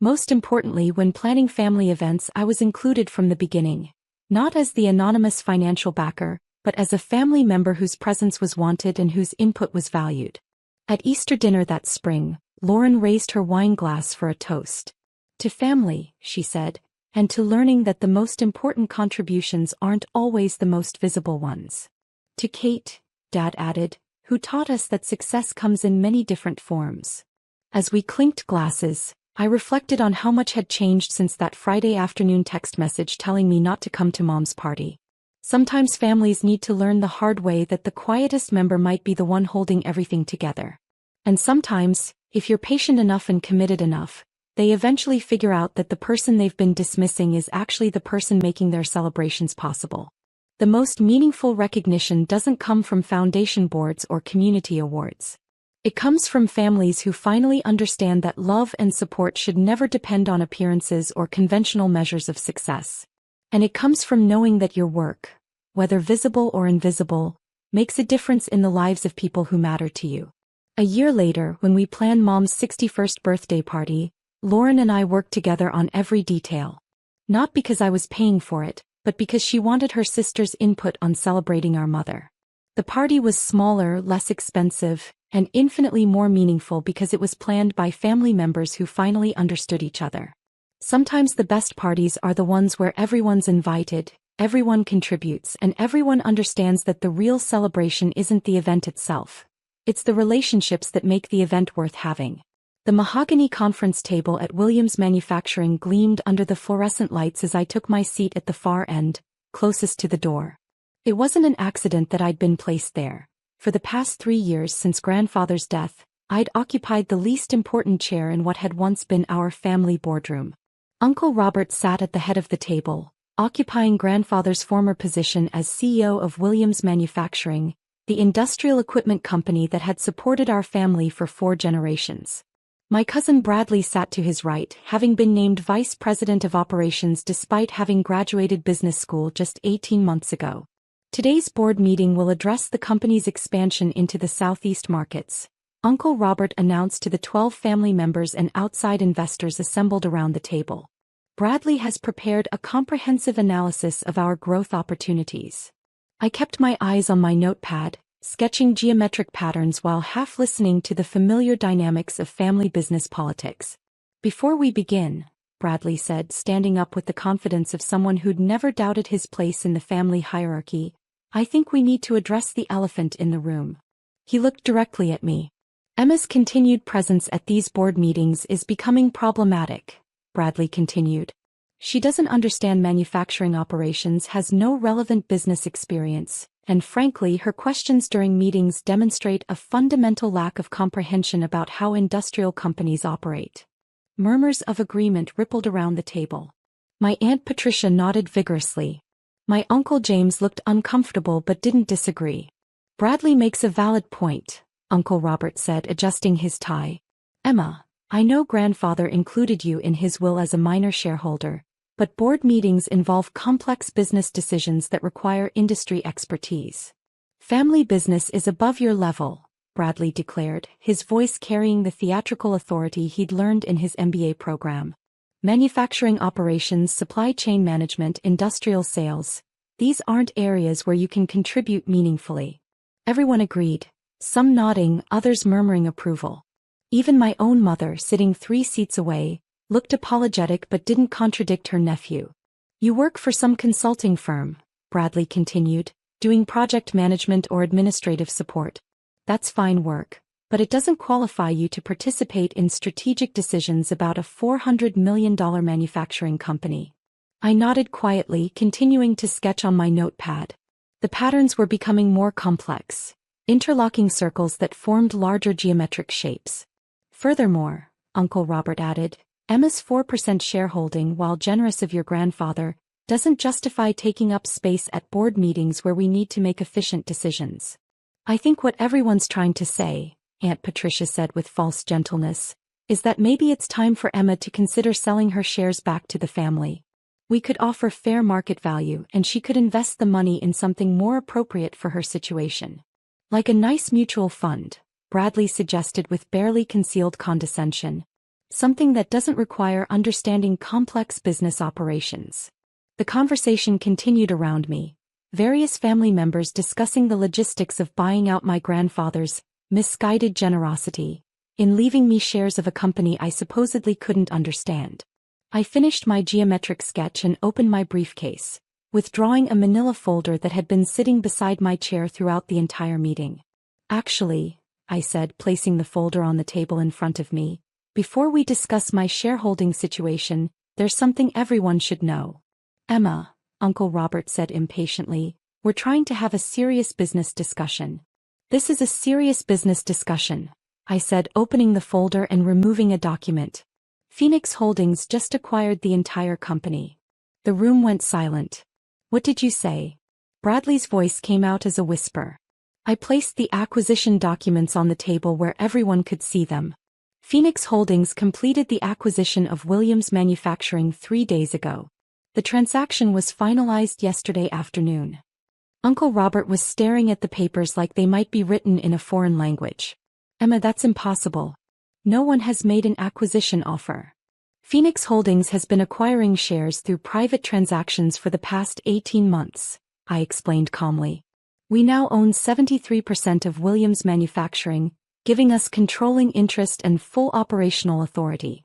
Most importantly, when planning family events, I was included from the beginning. Not as the anonymous financial backer, but as a family member whose presence was wanted and whose input was valued. At Easter dinner that spring, Lauren raised her wine glass for a toast. To family, she said, and to learning that the most important contributions aren't always the most visible ones. To Kate, Dad added, who taught us that success comes in many different forms. As we clinked glasses, I reflected on how much had changed since that Friday afternoon text message telling me not to come to Mom's party. Sometimes families need to learn the hard way that the quietest member might be the one holding everything together. And sometimes, if you're patient enough and committed enough, they eventually figure out that the person they've been dismissing is actually the person making their celebrations possible. The most meaningful recognition doesn't come from foundation boards or community awards. It comes from families who finally understand that love and support should never depend on appearances or conventional measures of success. And it comes from knowing that your work, whether visible or invisible, makes a difference in the lives of people who matter to you. A year later, when we planned Mom's 61st birthday party, Lauren and I worked together on every detail. Not because I was paying for it, but because she wanted her sister's input on celebrating our mother. The party was smaller, less expensive, and infinitely more meaningful because it was planned by family members who finally understood each other. Sometimes the best parties are the ones where everyone's invited, everyone contributes, and everyone understands that the real celebration isn't the event itself. It's the relationships that make the event worth having. The mahogany conference table at Williams Manufacturing gleamed under the fluorescent lights as I took my seat at the far end, closest to the door. It wasn't an accident that I'd been placed there. For the past 3 years since grandfather's death, I'd occupied the least important chair in what had once been our family boardroom. Uncle Robert sat at the head of the table, occupying grandfather's former position as CEO of Williams Manufacturing, the industrial equipment company that had supported our family for 4 generations. My cousin Bradley sat to his right, having been named Vice President of Operations despite having graduated business school just 18 months ago. Today's board meeting will address the company's expansion into the Southeast markets, Uncle Robert announced to the 12 family members and outside investors assembled around the table. Bradley has prepared a comprehensive analysis of our growth opportunities. I kept my eyes on my notepad, sketching geometric patterns while half listening to the familiar dynamics of family business politics. Before we begin, Bradley said, standing up with the confidence of someone who'd never doubted his place in the family hierarchy, I think we need to address the elephant in the room. He looked directly at me. Emma's continued presence at these board meetings is becoming problematic, Bradley continued. She doesn't understand manufacturing operations, has no relevant business experience, and frankly her questions during meetings demonstrate a fundamental lack of comprehension about how industrial companies operate. Murmurs of agreement rippled around the table. My Aunt Patricia nodded vigorously. My Uncle James looked uncomfortable but didn't disagree. Bradley makes a valid point, Uncle Robert said, adjusting his tie. Emma, I know grandfather included you in his will as a minor shareholder, but board meetings involve complex business decisions that require industry expertise. Family business is above your level, Bradley declared, his voice carrying the theatrical authority he'd learned in his MBA program. Manufacturing operations, supply chain management, industrial sales, these aren't areas where you can contribute meaningfully. Everyone agreed, some nodding, others murmuring approval. Even my own mother, sitting 3 seats away, looked apologetic but didn't contradict her nephew. You work for some consulting firm, Bradley continued, doing project management or administrative support. That's fine work, but it doesn't qualify you to participate in strategic decisions about a $400 million manufacturing company. I nodded quietly, continuing to sketch on my notepad. The patterns were becoming more complex, interlocking circles that formed larger geometric shapes. Furthermore, Uncle Robert added, Emma's 4% shareholding, while generous of your grandfather, doesn't justify taking up space at board meetings where we need to make efficient decisions. I think what everyone's trying to say, Aunt Patricia said with false gentleness, is that maybe it's time for Emma to consider selling her shares back to the family. We could offer fair market value and she could invest the money in something more appropriate for her situation. Like a nice mutual fund, Bradley suggested with barely concealed condescension. Something that doesn't require understanding complex business operations. The conversation continued around me, various family members discussing the logistics of buying out my grandfather's misguided generosity in leaving me shares of a company I supposedly couldn't understand. I finished my geometric sketch and opened my briefcase, withdrawing a manila folder that had been sitting beside my chair throughout the entire meeting. Actually, I said, placing the folder on the table in front of me, before we discuss my shareholding situation, there's something everyone should know. Emma, Uncle Robert said impatiently, we're trying to have a serious business discussion. This is a serious business discussion, I said, opening the folder and removing a document. Phoenix Holdings just acquired the entire company. The room went silent. What did you say? Bradley's voice came out as a whisper. I placed the acquisition documents on the table where everyone could see them. Phoenix Holdings completed the acquisition of Williams Manufacturing 3 days ago. The transaction was finalized yesterday afternoon. Uncle Robert was staring at the papers like they might be written in a foreign language. Emma, that's impossible. No one has made an acquisition offer. Phoenix Holdings has been acquiring shares through private transactions for the past 18 months, I explained calmly. We now own 73% of Williams Manufacturing, giving us controlling interest and full operational authority.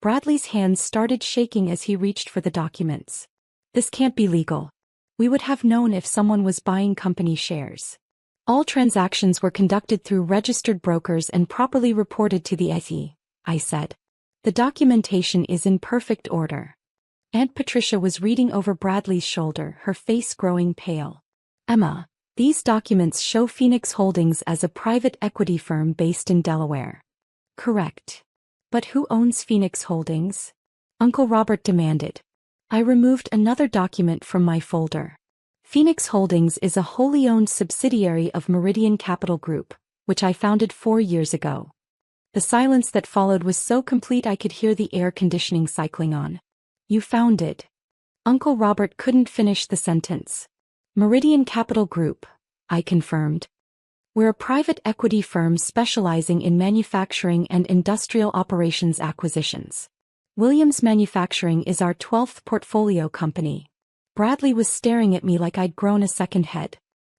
Bradley's hands started shaking as he reached for the documents. This can't be legal. We would have known if someone was buying company shares. All transactions were conducted through registered brokers and properly reported to the SEC, I said. The documentation is in perfect order. Aunt Patricia was reading over Bradley's shoulder, her face growing pale. Emma, these documents show Phoenix Holdings as a private equity firm based in Delaware. Correct. But who owns Phoenix Holdings? Uncle Robert demanded. I removed another document from my folder. Phoenix Holdings is a wholly owned subsidiary of Meridian Capital Group, which I founded 4 years ago. The silence that followed was so complete I could hear the air conditioning cycling on. You founded. Uncle Robert couldn't finish the sentence. Meridian Capital Group, I confirmed. We're a private equity firm specializing in manufacturing and industrial operations acquisitions. Williams Manufacturing is our 12th portfolio company. Bradley was staring at me like I'd grown a second head.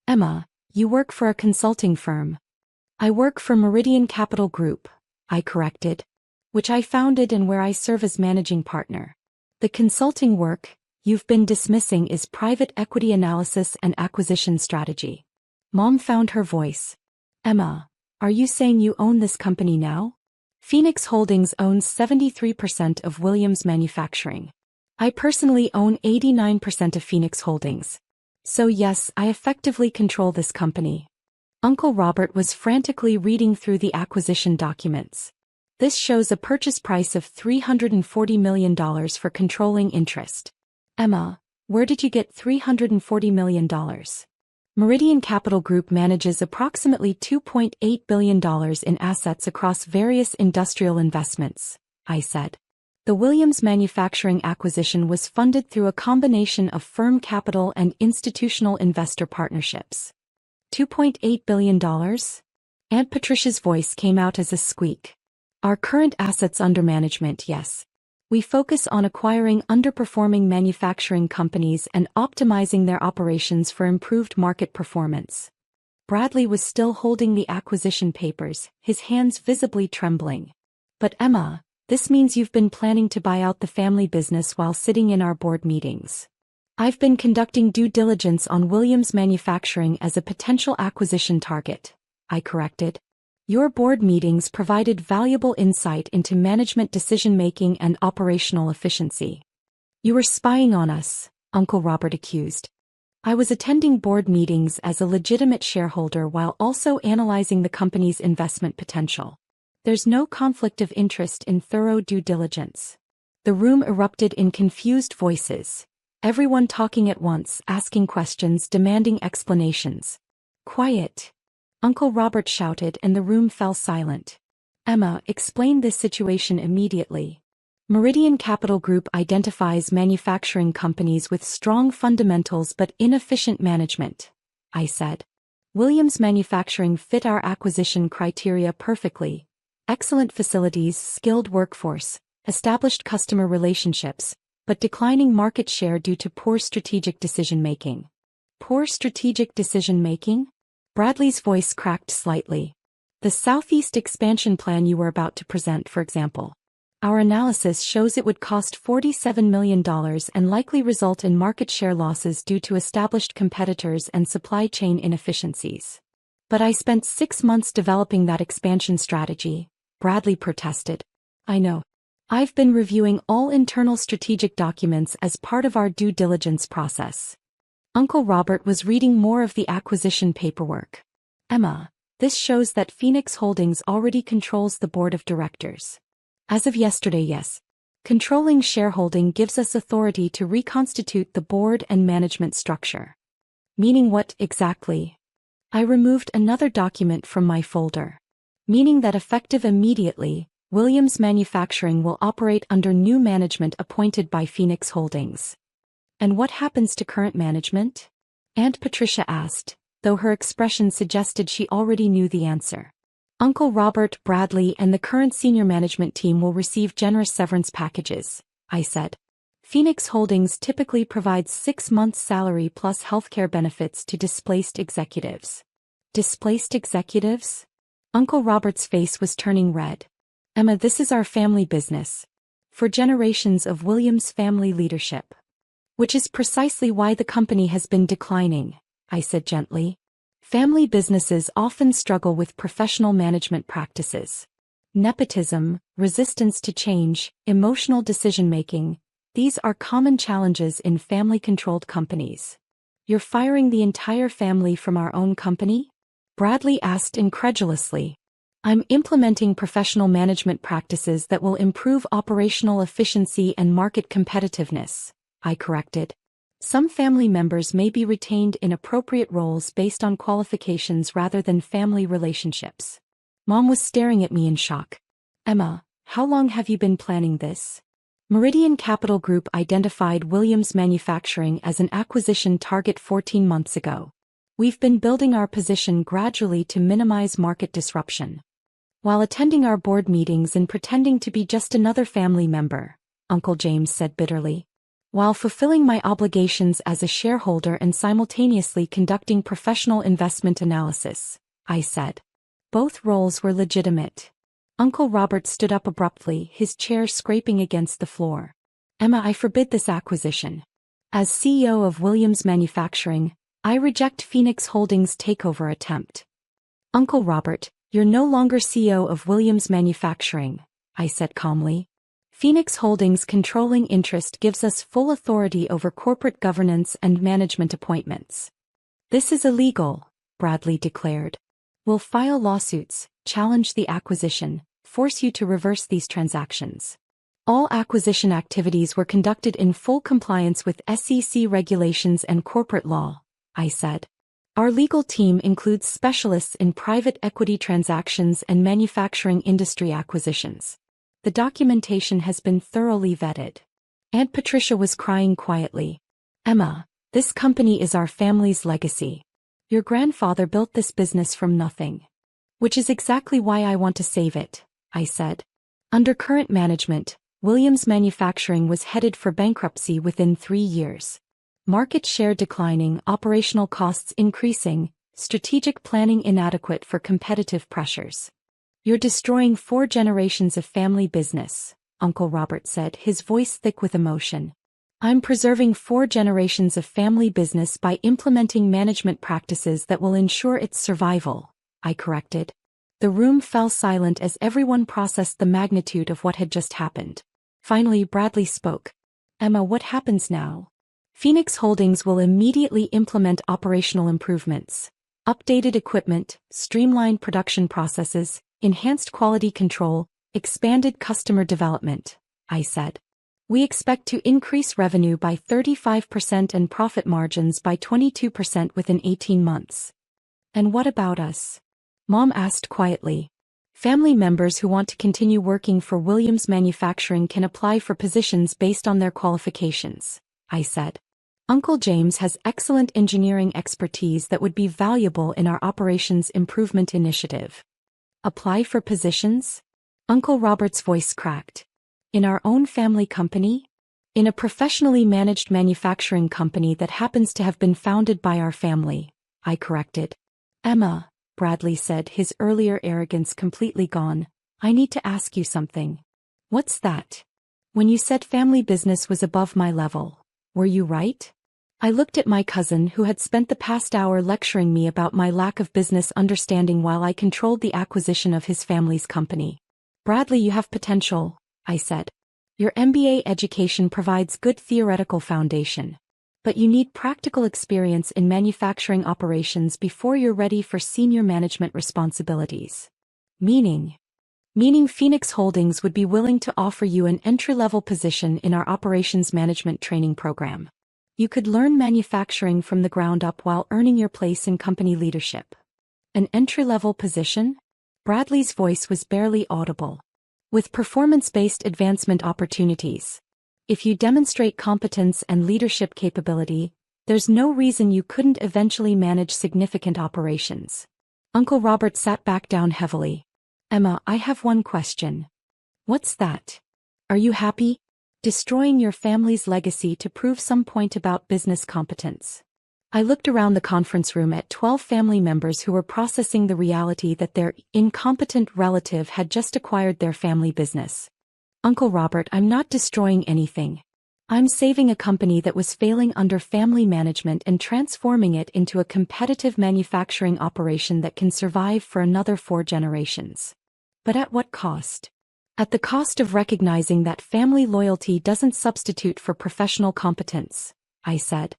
Emma, you work for a consulting firm. I work for Meridian Capital Group, I corrected, which I founded and where I serve as managing partner. The consulting work you've been dismissing is private equity analysis and acquisition strategy. Mom found her voice. Emma, are you saying you own this company now? Phoenix Holdings owns 73% of Williams Manufacturing. I personally own 89% of Phoenix Holdings. So yes, I effectively control this company. Uncle Robert was frantically reading through the acquisition documents. This shows a purchase price of $340 million for controlling interest. Emma, where did you get $340 million? Meridian Capital Group manages approximately $2.8 billion in assets across various industrial investments, I said. The Williams Manufacturing acquisition was funded through a combination of firm capital and institutional investor partnerships. $2.8 billion? Aunt Patricia's voice came out as a squeak. Our current assets under management, yes. We focus on acquiring underperforming manufacturing companies and optimizing their operations for improved market performance. Bradley was still holding the acquisition papers, his hands visibly trembling. But Emma, this means you've been planning to buy out the family business while sitting in our board meetings. I've been conducting due diligence on Williams Manufacturing as a potential acquisition target, I corrected. Your board meetings provided valuable insight into management decision-making and operational efficiency. You were spying on us, Uncle Robert accused. I was attending board meetings as a legitimate shareholder while also analyzing the company's investment potential. There's no conflict of interest in thorough due diligence. The room erupted in confused voices, everyone talking at once, asking questions, demanding explanations. Quiet! Uncle Robert shouted and the room fell silent. Emma, explain this situation immediately. Meridian Capital Group identifies manufacturing companies with strong fundamentals but inefficient management, I said. Williams Manufacturing fit our acquisition criteria perfectly. Excellent facilities, skilled workforce, established customer relationships, but declining market share due to poor strategic decision-making. Poor strategic decision-making? Bradley's voice cracked slightly. The Southeast expansion plan you were about to present, for example. Our analysis shows it would cost $47 million and likely result in market share losses due to established competitors and supply chain inefficiencies. But I spent 6 months developing that expansion strategy, Bradley protested. I know. I've been reviewing all internal strategic documents as part of our due diligence process. Uncle Robert was reading more of the acquisition paperwork. Emma, this shows that Phoenix Holdings already controls the board of directors. As of yesterday, yes. Controlling shareholding gives us authority to reconstitute the board and management structure. Meaning what exactly? I removed another document from my folder. Meaning that effective immediately, Williams Manufacturing will operate under new management appointed by Phoenix Holdings. And what happens to current management? Aunt Patricia asked, though her expression suggested she already knew the answer. Uncle Robert, Bradley, and the current senior management team will receive generous severance packages, I said. Phoenix Holdings typically provides 6 months' salary plus healthcare benefits to displaced executives. Displaced executives? Uncle Robert's face was turning red. Emma, this is our family business. For generations of Williams family leadership. Which is precisely why the company has been declining, I said gently. Family businesses often struggle with professional management practices. Nepotism, resistance to change, emotional decision-making, these are common challenges in family-controlled companies. You're firing the entire family from our own company? Bradley asked incredulously. I'm implementing professional management practices that will improve operational efficiency and market competitiveness, I corrected. Some family members may be retained in appropriate roles based on qualifications rather than family relationships. Mom was staring at me in shock. Emma, how long have you been planning this? Meridian Capital Group identified Williams Manufacturing as an acquisition target 14 months ago. We've been building our position gradually to minimize market disruption. While attending our board meetings and pretending to be just another family member, Uncle James said bitterly. While fulfilling my obligations as a shareholder and simultaneously conducting professional investment analysis, I said. Both roles were legitimate. Uncle Robert stood up abruptly, his chair scraping against the floor. Emma, I forbid this acquisition. As CEO of Williams Manufacturing, I reject Phoenix Holdings' takeover attempt. Uncle Robert, you're no longer CEO of Williams Manufacturing, I said calmly. Phoenix Holdings' controlling interest gives us full authority over corporate governance and management appointments. This is illegal, Bradley declared. We'll file lawsuits, challenge the acquisition, force you to reverse these transactions. All acquisition activities were conducted in full compliance with SEC regulations and corporate law, I said. Our legal team includes specialists in private equity transactions and manufacturing industry acquisitions. The documentation has been thoroughly vetted. Aunt Patricia was crying quietly. Emma, this company is our family's legacy. Your grandfather built this business from nothing. Which is exactly why I want to save it, I said. Under current management, Williams Manufacturing was headed for bankruptcy within 3 years. Market share declining, operational costs increasing, strategic planning inadequate for competitive pressures. You're destroying 4 generations of family business, Uncle Robert said, his voice thick with emotion. I'm preserving 4 generations of family business by implementing management practices that will ensure its survival, I corrected. The room fell silent as everyone processed the magnitude of what had just happened. Finally, Bradley spoke. Emma, what happens now? Phoenix Holdings will immediately implement operational improvements. Updated equipment, streamlined production processes, enhanced quality control, expanded customer development, I said. We expect to increase revenue by 35% and profit margins by 22% within 18 months. And what about us? Mom asked quietly. Family members who want to continue working for Williams Manufacturing can apply for positions based on their qualifications, I said. Uncle James has excellent engineering expertise that would be valuable in our operations improvement initiative. Apply for positions? Uncle Robert's voice cracked. In our own family company? In a professionally managed manufacturing company that happens to have been founded by our family, I corrected. Emma, Bradley said, his earlier arrogance completely gone, I need to ask you something. What's that? When you said family business was above my level, were you right? I looked at my cousin who had spent the past hour lecturing me about my lack of business understanding while I controlled the acquisition of his family's company. Bradley, you have potential, I said. Your MBA education provides good theoretical foundation. But you need practical experience in manufacturing operations before you're ready for senior management responsibilities. Meaning Phoenix Holdings would be willing to offer you an entry-level position in our operations management training program. You could learn manufacturing from the ground up while earning your place in company leadership. An entry-level position? Bradley's voice was barely audible. With performance-based advancement opportunities. If you demonstrate competence and leadership capability, there's no reason you couldn't eventually manage significant operations. Uncle Robert sat back down heavily. Emma, I have one question. What's that? Are you happy? Destroying your family's legacy to prove some point about business competence. I looked around the conference room at 12 family members who were processing the reality that their incompetent relative had just acquired their family business. Uncle Robert, I'm not destroying anything. I'm saving a company that was failing under family management and transforming it into a competitive manufacturing operation that can survive for another 4 generations. But at what cost? At the cost of recognizing that family loyalty doesn't substitute for professional competence, I said.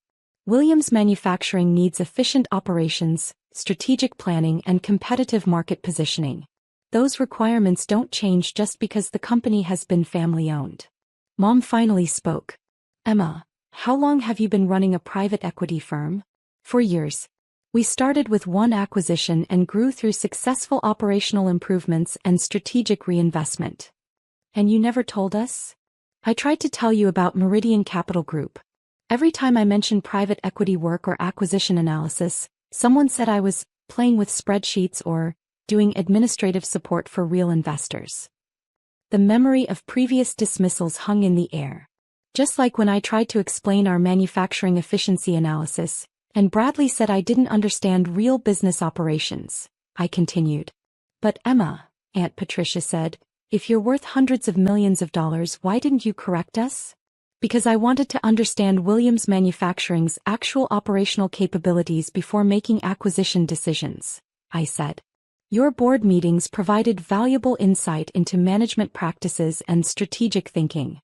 Williams Manufacturing needs efficient operations, strategic planning, and competitive market positioning. Those requirements don't change just because the company has been family-owned. Mom finally spoke. Emma, how long have you been running a private equity firm? 4 years. We started with 1 acquisition and grew through successful operational improvements and strategic reinvestment. And you never told us? I tried to tell you about Meridian Capital Group. Every time I mentioned private equity work or acquisition analysis, someone said I was playing with spreadsheets or doing administrative support for real investors. The memory of previous dismissals hung in the air. Just like when I tried to explain our manufacturing efficiency analysis, and Bradley said I didn't understand real business operations, I continued. But Emma, Aunt Patricia said, if you're worth hundreds of millions of dollars, why didn't you correct us? Because I wanted to understand Williams Manufacturing's actual operational capabilities before making acquisition decisions, I said. Your board meetings provided valuable insight into management practices and strategic thinking.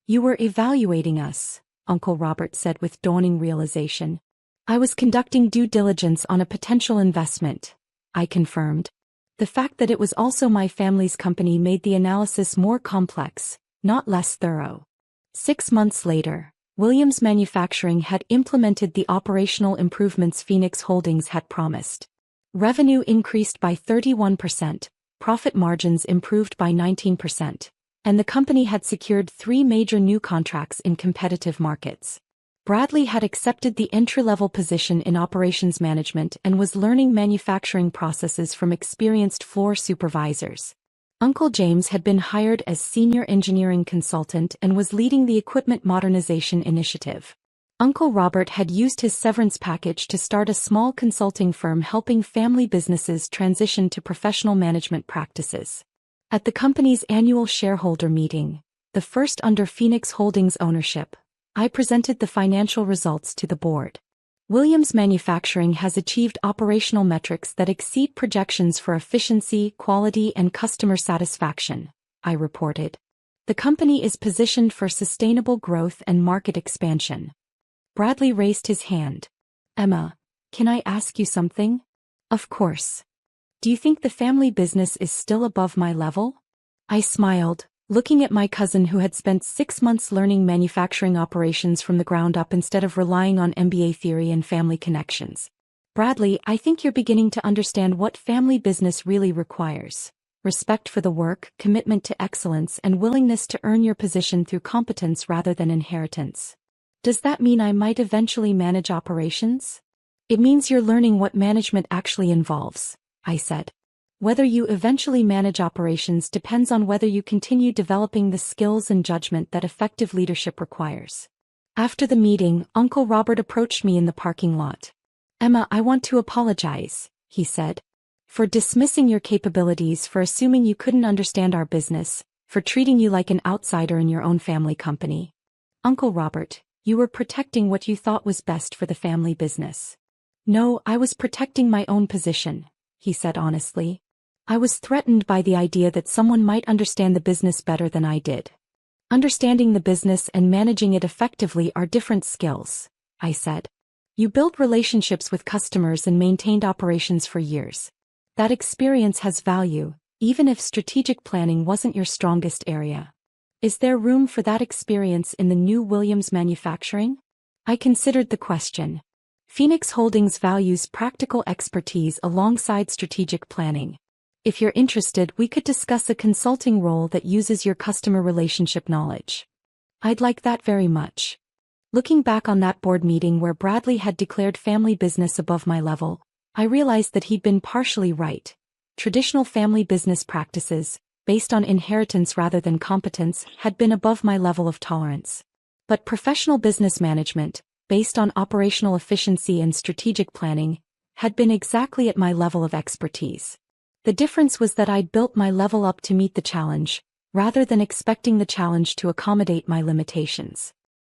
You were evaluating us, Uncle Robert said with dawning realization. I was conducting due diligence on a potential investment, I confirmed. The fact that it was also my family's company made the analysis more complex, not less thorough. 6 months later, Williams Manufacturing had implemented the operational improvements Phoenix Holdings had promised. Revenue increased by 31%, profit margins improved by 19%, and the company had secured 3 major new contracts in competitive markets. Bradley had accepted the entry-level position in operations management and was learning manufacturing processes from experienced floor supervisors. Uncle James had been hired as senior engineering consultant and was leading the equipment modernization initiative. Uncle Robert had used his severance package to start a small consulting firm helping family businesses transition to professional management practices. At the company's annual shareholder meeting, the first under Phoenix Holdings ownership, I presented the financial results to the board. Williams Manufacturing has achieved operational metrics that exceed projections for efficiency, quality, and customer satisfaction, I reported. The company is positioned for sustainable growth and market expansion. Bradley raised his hand. Emma, can I ask you something? Of course. Do you think the family business is still above my level? I smiled, looking at my cousin who had spent 6 months learning manufacturing operations from the ground up instead of relying on MBA theory and family connections. Bradley, I think you're beginning to understand what family business really requires. Respect for the work, commitment to excellence, and willingness to earn your position through competence rather than inheritance. Does that mean I might eventually manage operations? It means you're learning what management actually involves, I said. Whether you eventually manage operations depends on whether you continue developing the skills and judgment that effective leadership requires. After the meeting, Uncle Robert approached me in the parking lot. "Emma, I want to apologize," he said, "for dismissing your capabilities, for assuming you couldn't understand our business, for treating you like an outsider in your own family company. Uncle Robert, you were protecting what you thought was best for the family business." "No, I was protecting my own position," he said honestly. "I was threatened by the idea that someone might understand the business better than I did." "Understanding the business and managing it effectively are different skills," I said. "You built relationships with customers and maintained operations for years. That experience has value, even if strategic planning wasn't your strongest area. Is there room for that experience in the new Williams manufacturing?" I considered the question. Phoenix Holdings values practical expertise alongside strategic planning. "If you're interested, we could discuss a consulting role that uses your customer relationship knowledge." "I'd like that very much." Looking back on that board meeting where Bradley had declared family business above my level, I realized that he'd been partially right. Traditional family business practices, based on inheritance rather than competence, had been above my level of tolerance. But professional business management, based on operational efficiency and strategic planning, had been exactly at my level of expertise. The difference was that I'd built my level up to meet the challenge, rather than expecting the challenge to accommodate my limitations.